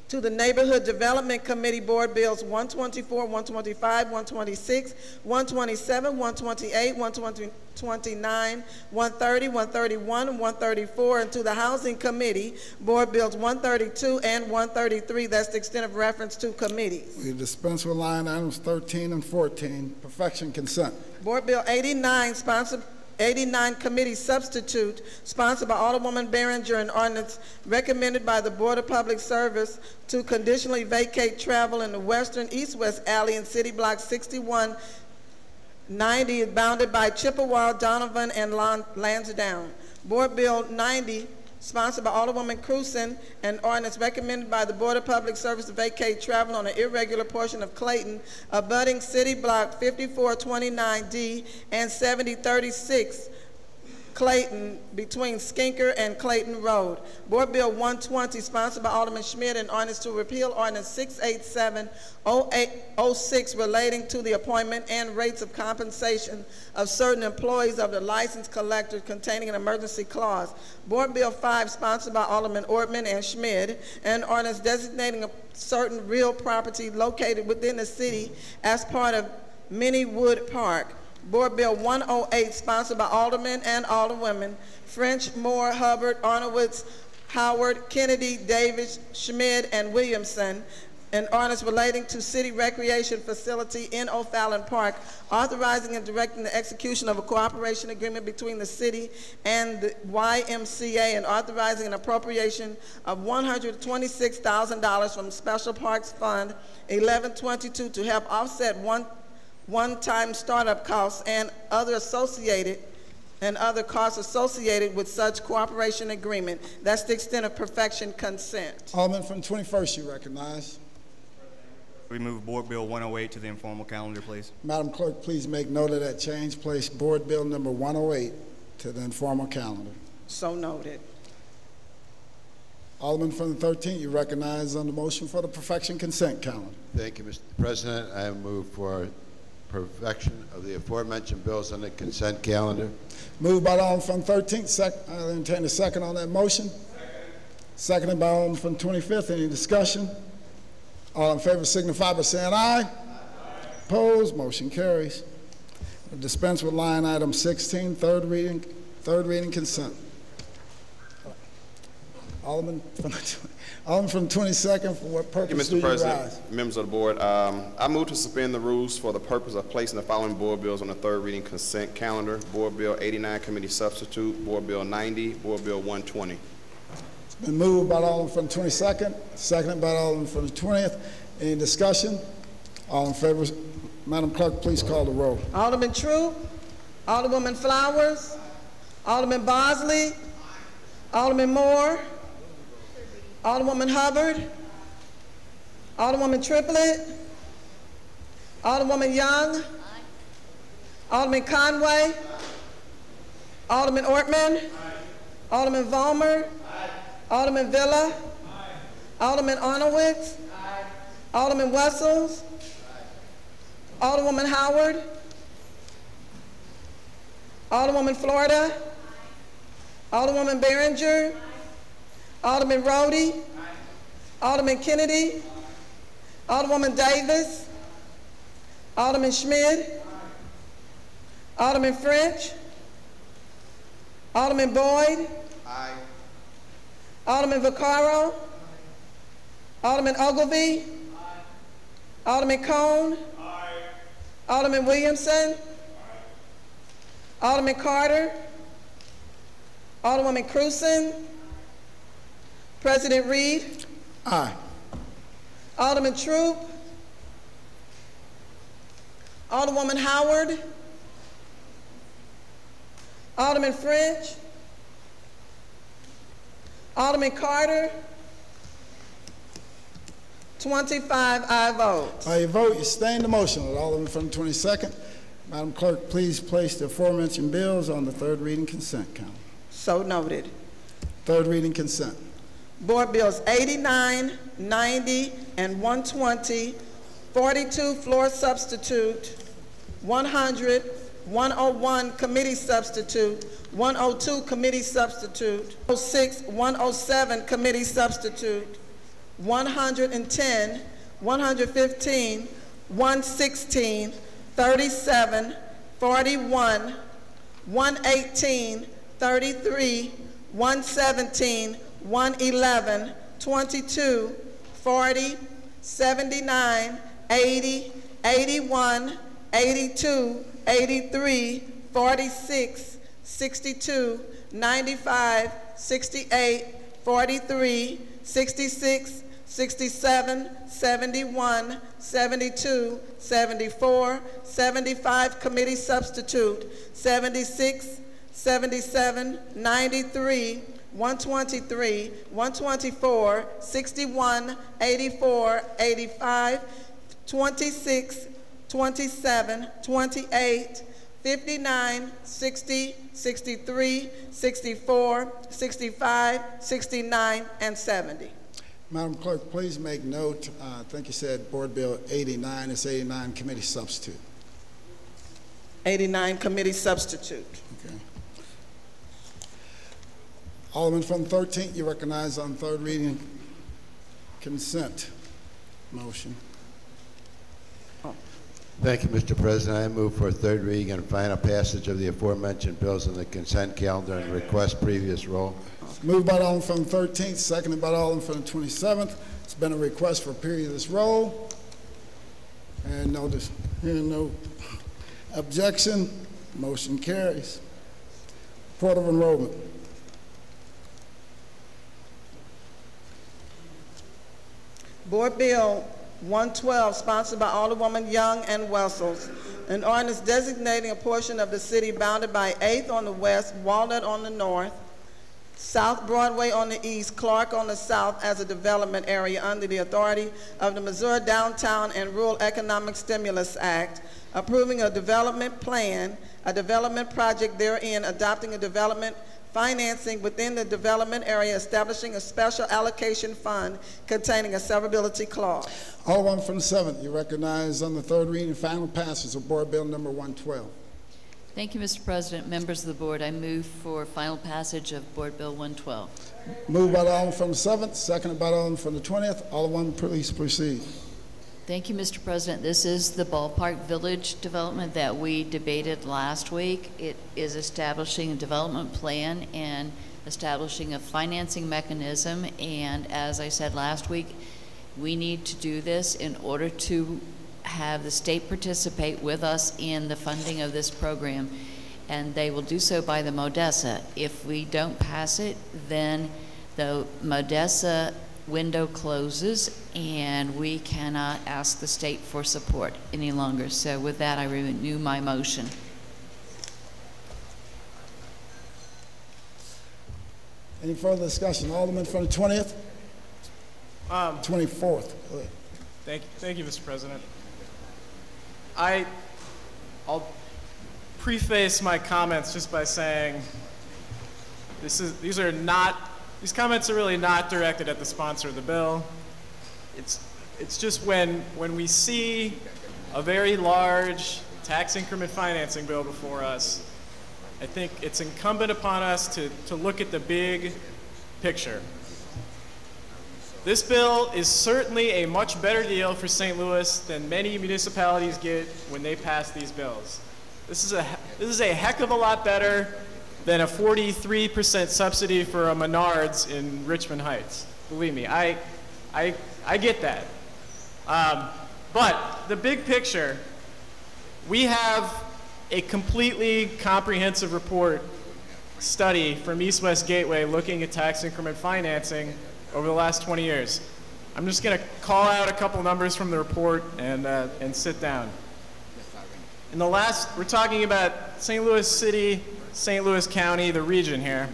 To the Neighborhood Development Committee, Board Bills 124, 125, 126, 127, 128, 129, 130, 131, and 134, and to the Housing Committee, Board Bills 132 and 133. That's the extent of reference to committees. We dispense with line items 13 and 14, perfection consent. Board Bill 89, sponsored 89 committee substitute, sponsored by Alderwoman Behringer, an ordinance recommended by the Board of Public Service to conditionally vacate travel in the western east-west alley in City Block 6190, bounded by Chippewa, Donovan, and Lansdowne. Board Bill 90, sponsored by Alderwoman Cruzen, an ordinance recommended by the Board of Public Service to vacate travel on an irregular portion of Clayton, abutting City Block 5429D and 7036 Clayton, between Skinker and Clayton Road. Board Bill 120, sponsored by Alderman Schmid, an ordinance to repeal Ordinance 687-0806 relating to the appointment and rates of compensation of certain employees of the license collector, containing an emergency clause. Board Bill 5, sponsored by Alderman Ortman and Schmid, an ordinance designating a certain real property located within the city as part of Minnie Wood Park. Board Bill 108, sponsored by Aldermen and Alderwomen French, Moore, Hubbard, Arnowitz, Howard, Kennedy, Davis, Schmid, and Williamson, an ordinance relating to city recreation facility in O'Fallon Park, authorizing and directing the execution of a cooperation agreement between the city and the YMCA, and authorizing an appropriation of $126,000 from Special Parks Fund 1122 to help offset one-time startup costs and other costs associated with such cooperation agreement. That's the extent of perfection consent. Alderman from 21st, you recognize. We move Board Bill 108 to the informal calendar, please. Madam Clerk, please make note of that change. Place Board Bill number 108 to the informal calendar. So noted. Alderman from the 13th, you recognize on the motion for the perfection consent calendar. Thank you, Mr. President. I move for perfection of the aforementioned bills on the consent calendar. Moved by the Alderman from 13th. I'll entertain a second on that motion. Seconded by Alderman from 25th. Any discussion? All in favor signify by saying aye. Opposed? Motion carries. Dispense with line item 16, third reading consent. Alderman from 22nd, for what purpose do you rise? Mr. President, members of the board, I move to suspend the rules for the purpose of placing the following board bills on the third reading consent calendar: Board Bill 89, committee substitute; Board Bill 90; Board Bill 120. It's been moved by the Alderman from the 22nd, seconded by the Alderman from the 20th. Any discussion? All in favor? Madam Clerk, please call the roll. Alderman Troop, Alderwoman Flowers, Alderman Bosley, Alderman Moore, Alderwoman Hubbard, Alderwoman Triplett, Alderwoman Young, Alderman Conway, Alderman Ortman, Alderman Vollmer, Alderman Villa, Alderman Arnowitz, Alderman Wessels, Alderwoman Howard, Alderwoman Florida, Alderwoman Behringer, Alderman Rhodey, Alderman Kennedy, Alderwoman Davis, Alderman Schmid, Alderman French, Alderman Boyd, Alderman Vaccaro, Alderman Ogilvie, Alderman Cone, Alderman Williamson, Alderman Carter, Alderwoman Cruzen, President Reed. Aye. Alderman Troop, Alderwoman Howard, Alderman French, Alderman Carter. 25 aye votes. By your vote, you sustain the motion. Alderman from the 22nd. Madam Clerk, please place the aforementioned bills on the third reading consent calendar. So noted. Third reading consent. Board Bills 89, 90, and 120, 42 floor substitute, 100, 101 committee substitute, 102 committee substitute, 106, 107 committee substitute, 110, 115, 116, 37, 41, 118, 33, 117, 111, 22, 40, 79, 80, 81, 82, 83, 46, 62, 95, 68, 43, 66, 67, 71, 72, 74, 75 committee substitute, 76, 77, 93, 123, 124, 61, 84, 85, 26, 27, 28, 59, 60, 63, 64, 65, 69, and 70. Madam Clerk, please make note, I think you said Board Bill 89, it's 89 committee substitute. 89 committee substitute. Okay. Alderman from the 13th, you recognize on third reading consent motion. Thank you, Mr. President. I move for third reading and final passage of the aforementioned bills on the consent calendar and request previous roll. Moved by the Alderman from the 13th, seconded by the Alderman from the 27th. It's been a request for previous roll. And no objection. Motion carries. Report of enrollment. Board Bill 112, sponsored by Alderwoman Young and Wessels, an ordinance designating a portion of the city bounded by 8th on the west, Walnut on the north, South Broadway on the east, Clark on the south as a development area under the authority of the Missouri Downtown and Rural Economic Stimulus Act, approving a development plan, a development project therein, adopting a development financing within the development area, establishing a special allocation fund containing a severability clause. Alderman from the 7th, you recognize on the third reading and final passage of Board Bill number 112. Thank you, Mr. President. Members of the board, I move for final passage of Board Bill 112. Moved by the Alderman from the 7th, seconded by the Alderman from the 20th. Alderman, please proceed. Thank you, Mr. President. This is the Ballpark Village development that we debated last week. It is establishing a development plan and establishing a financing mechanism. And as I said last week, we need to do this in order to have the state participate with us in the funding of this program. And they will do so by the MODESA. If we don't pass it, then the MODESA window closes and we cannot ask the state for support any longer. So with that, I renew my motion. Any further discussion? Alderman from the 20th? 24th. Go ahead. Thank you, Mr. President. I'll preface my comments just by saying these comments are really not directed at the sponsor of the bill. It's just when we see a very large tax increment financing bill before us, I think it's incumbent upon us to look at the big picture. This bill is certainly a much better deal for St. Louis than many municipalities get when they pass these bills. This is a heck of a lot better than a 43% subsidy for a Menards in Richmond Heights. Believe me, I get that. But the big picture, we have a completely comprehensive report study from East West Gateway looking at tax increment financing over the last 20 years. I'm just going to call out a couple numbers from the report and sit down. We're talking about St. Louis City, St. Louis County, the region here.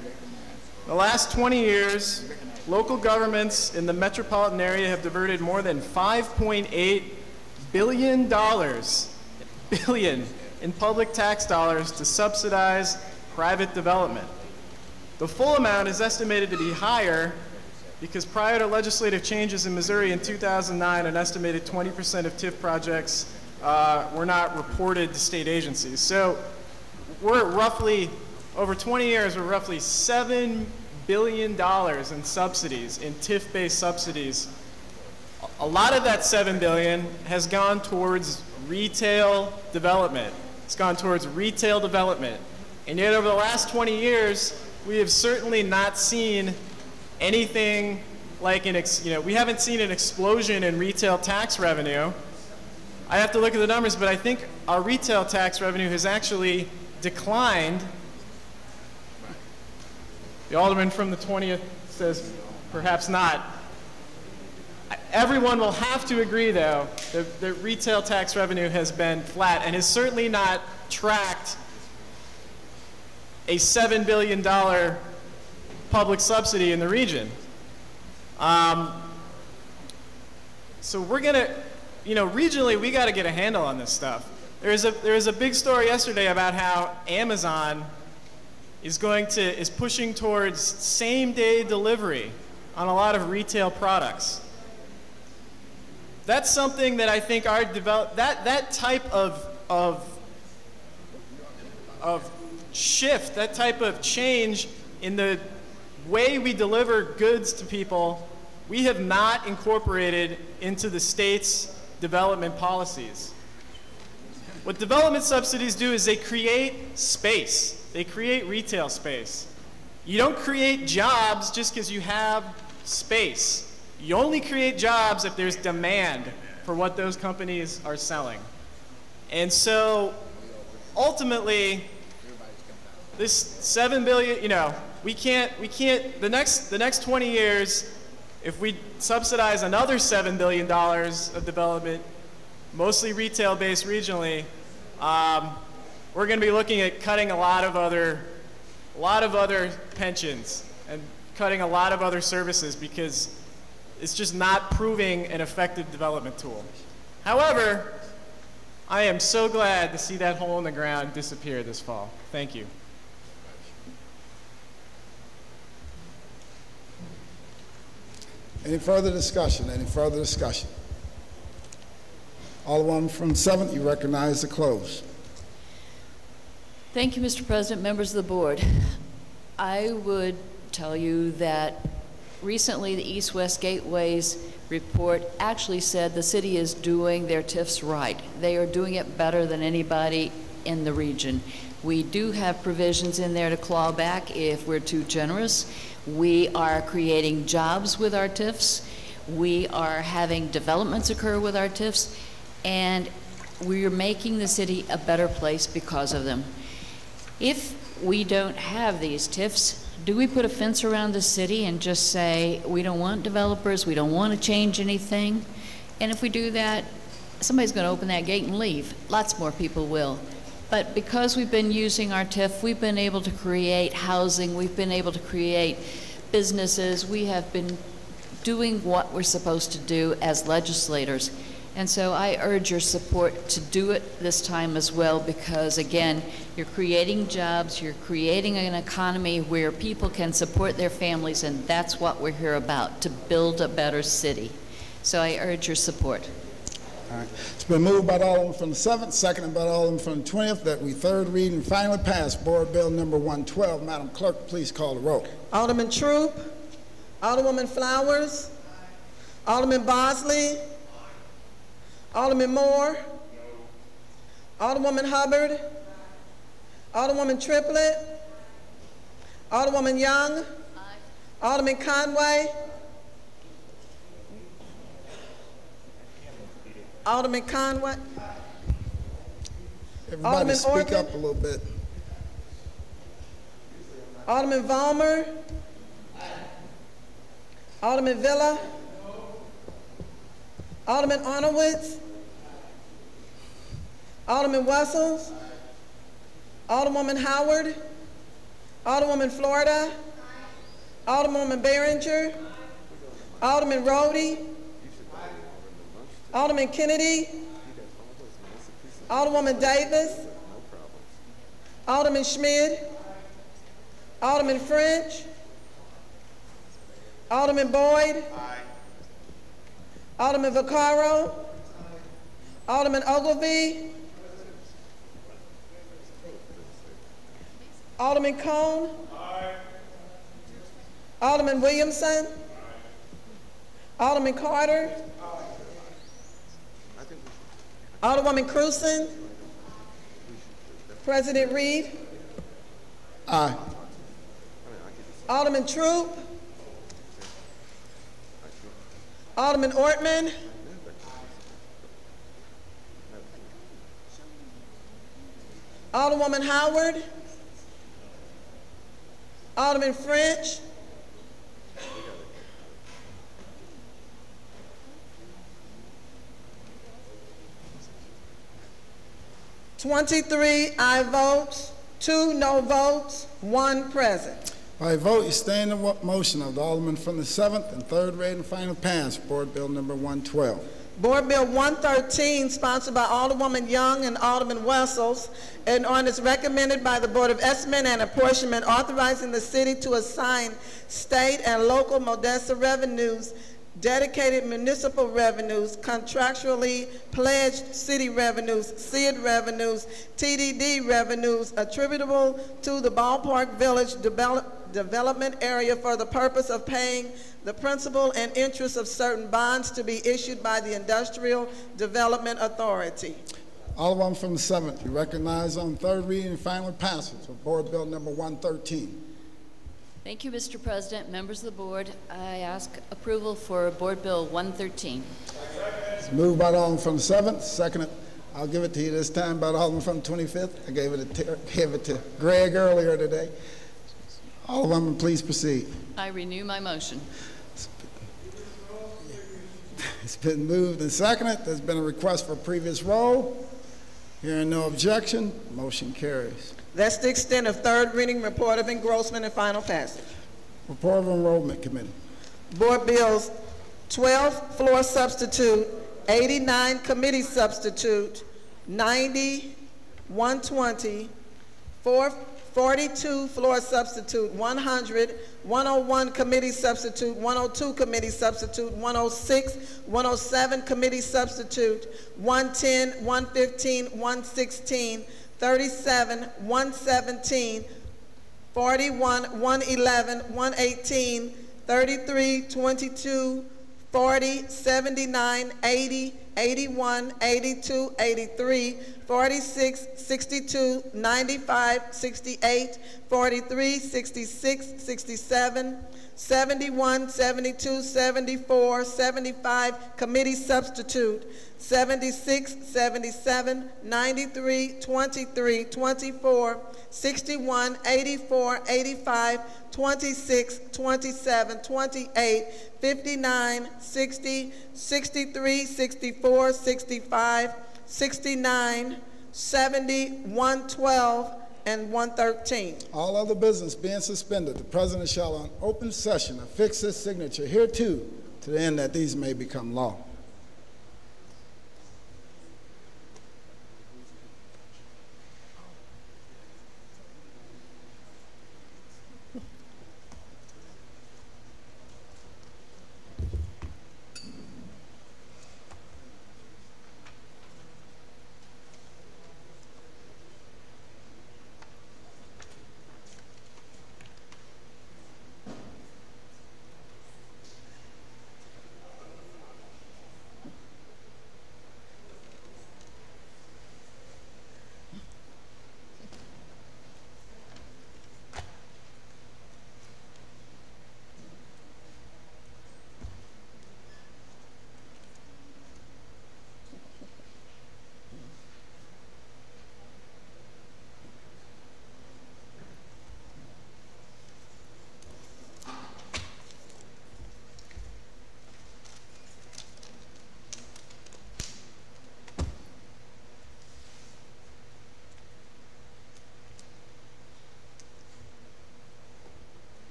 The last 20 years, local governments in the metropolitan area have diverted more than $5.8 billion in public tax dollars to subsidize private development. The full amount is estimated to be higher because prior to legislative changes in Missouri in 2009, an estimated 20% of TIF projects were not reported to state agencies. So we're roughly, over 20 years, we're roughly $7 billion in subsidies, in TIF-based subsidies. A lot of that $7 billion has gone towards retail development. It's gone towards retail development. And yet over the last 20 years, we have certainly not seen anything like we haven't seen an explosion in retail tax revenue. I have to look at the numbers, but I think our retail tax revenue has actually declined The alderman from the 20th says perhaps not. Everyone will have to agree, though, that the retail tax revenue has been flat and has certainly not tracked a $7 billion public subsidy in the region. So we're gonna, regionally, we got to get a handle on this stuff. There was a big story yesterday about how Amazon is pushing towards same-day delivery on a lot of retail products. That's something that I think that type of shift, that type of change in the way we deliver goods to people, we have not incorporated into the state's development policies. What development subsidies do is they create space. They create retail space. You don't create jobs just because you have space. You only create jobs if there's demand for what those companies are selling. And so ultimately, this $7 billion, we can't, the next 20 years, if we subsidize another $7 billion of development, mostly retail-based regionally, we're going to be looking at cutting a lot of other pensions and cutting a lot of other services because it's just not proving an effective development tool. However, I am so glad to see that hole in the ground disappear this fall. Thank you. Any further discussion? Any further discussion? Alderwoman from 7th, you recognize the close. Thank you, Mr. President, members of the board. I would tell you that recently the East-West Gateways report actually said the city is doing their TIFs right. They are doing it better than anybody in the region. We do have provisions in there to claw back if we're too generous. We are creating jobs with our TIFs. We are having developments occur with our TIFs, and we're making the city a better place because of them. If we don't have these TIFs, do we put a fence around the city and just say, we don't want developers, we don't want to change anything? And if we do that, somebody's going to open that gate and leave. Lots more people will. But because we've been using our TIF, we've been able to create housing, we've been able to create businesses, we have been doing what we're supposed to do as legislators. And so I urge your support to do it this time as well, because again, you're creating jobs, you're creating an economy where people can support their families, and that's what we're here about, to build a better city. So I urge your support. All right. It's been moved by the Alderman from the 7th, seconded by the Alderman from the 20th, that we third read and finally pass Board Bill number 112. Madam Clerk, please call the roll. Alderman Troop, Alderwoman Flowers, Alderman Bosley, Alderman Moore, Alderwoman Hubbard, Alderwoman Triplett, Alderwoman Young, Alderman Conway, Alderman Conway, Everybody Alderman speak Ortman, up a little bit. Alderman Vollmer, Alderman Villa, Alderman Arnowitz, Alderman Wessels, Alderwoman Howard, Alderwoman Florida, Alderwoman Behringer, Alderman Rhodey, Alderman Kennedy, Alderwoman Davis, Alderman Schmid, Alderman French, Alderman Boyd, Alderman Vaccaro, Alderman Ogilvie, Alderman Cone, Alderman Williamson, Alderman Carter, Alderwoman Cruzen, President Reed, Aye. Alderman Troop, Alderman Ortman, Alderwoman Howard, Alderman French. 23 aye votes, 2 no votes, 1 present. By vote, you stay in the motion of the Alderman from the 7th and 3rd read and final pass, Board Bill number 112. Board Bill 113, sponsored by Alderwoman Young and Alderman Wessels, and on is recommended by the Board of Estimate and Apportionment, authorizing the city to assign state and local Modesta revenues, dedicated municipal revenues, contractually pledged city revenues, SID revenues, TDD revenues attributable to the Ballpark Village development area for the purpose of paying the principal and interest of certain bonds to be issued by the Industrial Development Authority. Alderman from the 7th, you recognize on 3rd reading and final passage of Board Bill number 113. Thank you, Mr. President. Members of the board, I ask approval for Board Bill 113. It's moved by the Alderman from the 7th, seconded. I'll give it to you this time by the Alderman from the 25th. I gave it to Greg earlier today. Alderman, please proceed. I renew my motion. It's been moved and seconded. There's been a request for previous roll. Hearing no objection, motion carries. That's the extent of 3rd reading, report of engrossment, and final passage. Report of Enrollment Committee. Board Bills 12, floor substitute, 89, committee substitute, 90, 120, 42, floor substitute, 100, 101, committee substitute, 102, committee substitute, 106, 107, committee substitute, 110, 115, 116, 37, 117, 41, 111, 118, 33, 22, 40, 79, 80, 81, 82, 83, 46, 62, 95, 68, 43, 66, 67, 71, 72, 74, 75, committee substitute, 76, 77, 93, 23, 24, 61, 84, 85, 26, 27, 28, 59, 60, 63, 64, 65, 69, 70, 112, and 113. All other business being suspended, the President shall on open session affix his signature hereto to the end that these may become law.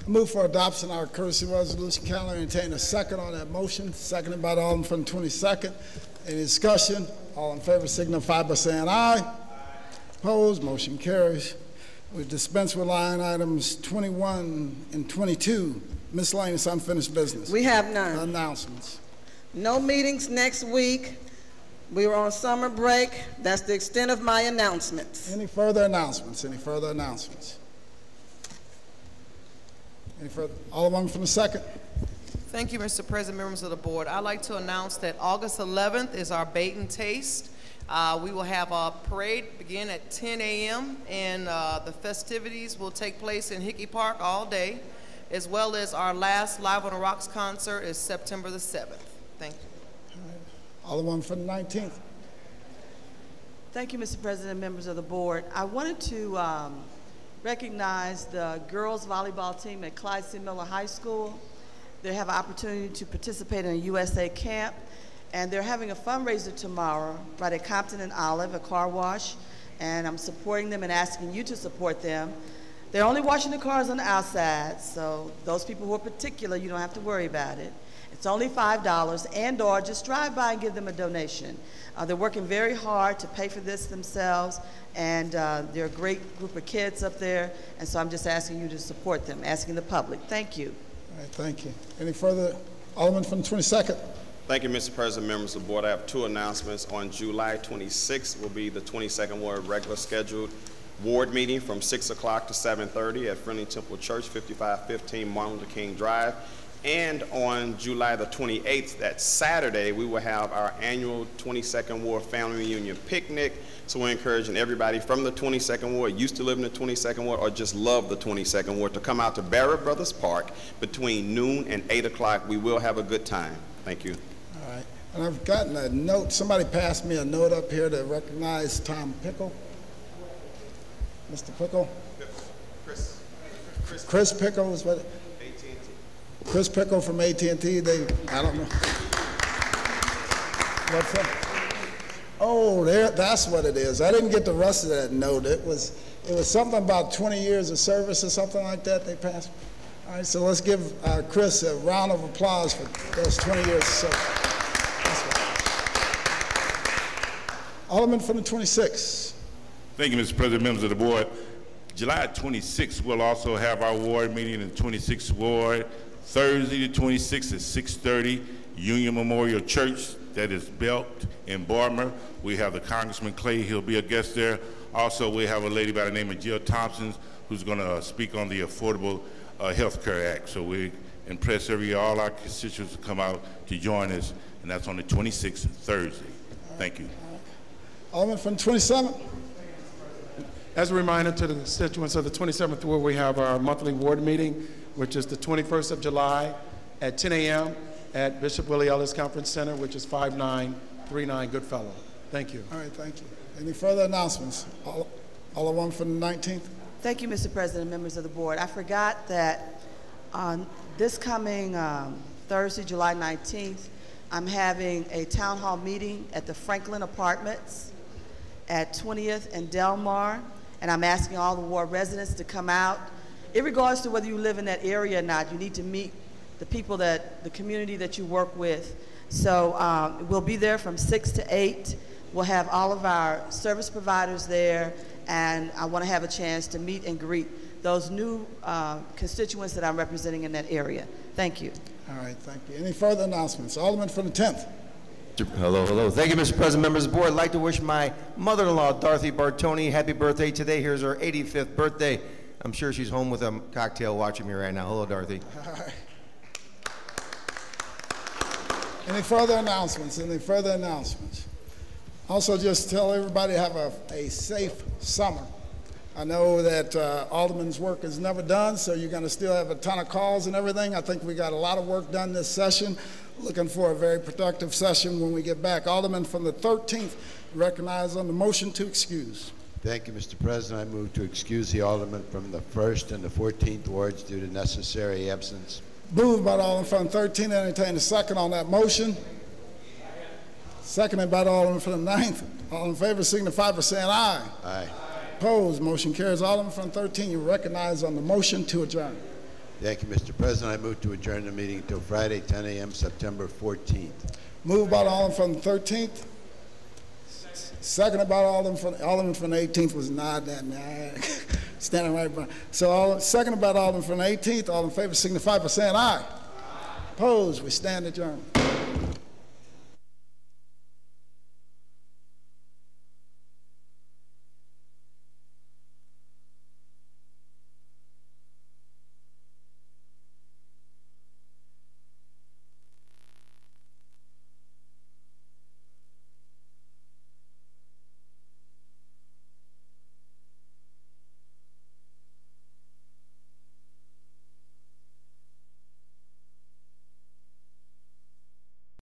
I move for adoption of our courtesy resolution calendar. Entertain a second on that motion. Seconded by the Alderman from the 22nd. Any discussion? All in favor signify by saying aye. Opposed? Motion carries. We dispense with line items 21 and 22. Miscellaneous unfinished business. We have none. Announcements. No meetings next week. We were on summer break. That's the extent of my announcements. Any further announcements? Any further announcements? Any further? Alderman from the 2nd. Thank you, Mr. President, members of the board. I'd like to announce that August 11th is our bait and taste. We will have a parade begin at 10 a.m. and the festivities will take place in Hickey Park all day, as well as our last Live on the Rocks concert is September the 7th. Thank you. Alderman from the 19th. Thank you, Mr. President, members of the board. I wanted to recognize the girls volleyball team at Clyde C. Miller High School. They have an opportunity to participate in a USA camp, and they're having a fundraiser tomorrow right at Compton and Olive, a car wash, and I'm supporting them and asking you to support them. They're only washing the cars on the outside, so those people who are particular, you don't have to worry about it. It's only $5, and/or just drive by and give them a donation. They're working very hard to pay for this themselves, and they're a great group of kids up there, and so I'm just asking you to support them, asking the public. Thank you. All right, thank you. Any further? Alderman from the 22nd. Thank you, Mr. President, members of the board. I have two announcements. On July 26th will be the 22nd Ward regular scheduled ward meeting from 6 o'clock to 7:30 at Friendly Temple Church, 5515 Martin Luther King Drive. And on July the 28th, that Saturday, we will have our annual 22nd Ward Family Reunion Picnic. So we're encouraging everybody from the 22nd Ward, used to live in the 22nd Ward, or just love the 22nd Ward, to come out to Barrett Brothers Park between noon and 8 o'clock. We will have a good time. Thank you. All right. And I've gotten a note. Somebody passed me a note up here to recognize Tom Pickle. Mr. Pickle? Chris Pickle is what? AT&T. Chris Pickle from AT&T. I don't know. What's that? Oh, that's what it is. I didn't get the rest of that note. It was something about 20 years of service or something like that they passed. All right, so let's give Chris a round of applause for those 20 years of service. That's right. Alderman from the 26th. Thank you, Mr. President, members of the board. July 26th, we'll also have our ward meeting in the 26th Ward. Thursday the 26th at 6:30, Union Memorial Church, that is Belt in Baltimore. We have the Congressman Clay, he'll be a guest there. Also, we have a lady by the name of Jill Thompson who's gonna speak on the Affordable Health Care Act. So we impress all our constituents to come out to join us, and that's on the 26th, Thursday. Thank you. Alderman from 27th. As a reminder to the constituents of the 27th Ward, we have our monthly ward meeting, which is the 21st of July at 10 a.m. at Bishop Willie Ellis Conference Center, which is 5939 Goodfellow. Thank you. All right, thank you. Any further announcements? Alderman from the 19th. Thank you, Mr. President, members of the board. I forgot that on this coming Thursday, July 19th, I'm having a town hall meeting at the Franklin Apartments at 20th and Delmar, and I'm asking all the ward residents to come out. In regards to whether you live in that area or not, you need to meet the people the community that you work with. So we'll be there from 6 to 8. We'll have all of our service providers there, and I want to have a chance to meet and greet those new constituents that I'm representing in that area. Thank you. All right, thank you. Any further announcements? Alderman from the 10th. Hello, hello. Thank you, Mr. President, members of the board. I'd like to wish my mother-in-law, Dorothy Bartoni, happy birthday today. Here's her 85th birthday. I'm sure she's home with a cocktail watching me right now. Hello, Dorothy. All right. Any further announcements? Any further announcements? Also, just tell everybody to have a safe summer. I know that Alderman's work is never done, so you're going to still have a ton of calls and everything. I think we got a lot of work done this session. Looking for a very productive session when we get back. Alderman from the 13th, recognized on the motion to excuse. Thank you, Mr. President. I move to excuse the alderman from the 1st and the 14th wards due to necessary absence. Moved by the Alderman from the 13th. Entertain a second on that motion. Seconded by the Alderman from the 9th. All in favor signify by saying aye. Aye. Opposed, motion carries. Alderman from 13, you recognize on the motion to adjourn. Thank you, Mr. President. I move to adjourn the meeting until Friday, 10 a.m., September 14th. Moved by the Alderman from the 13th. Seconded by the Alderman from the 18th was nodding at me. Standing right by. So seconded by the Alderman from the 18th. All in favor signify by saying aye. Opposed? We stand adjourned.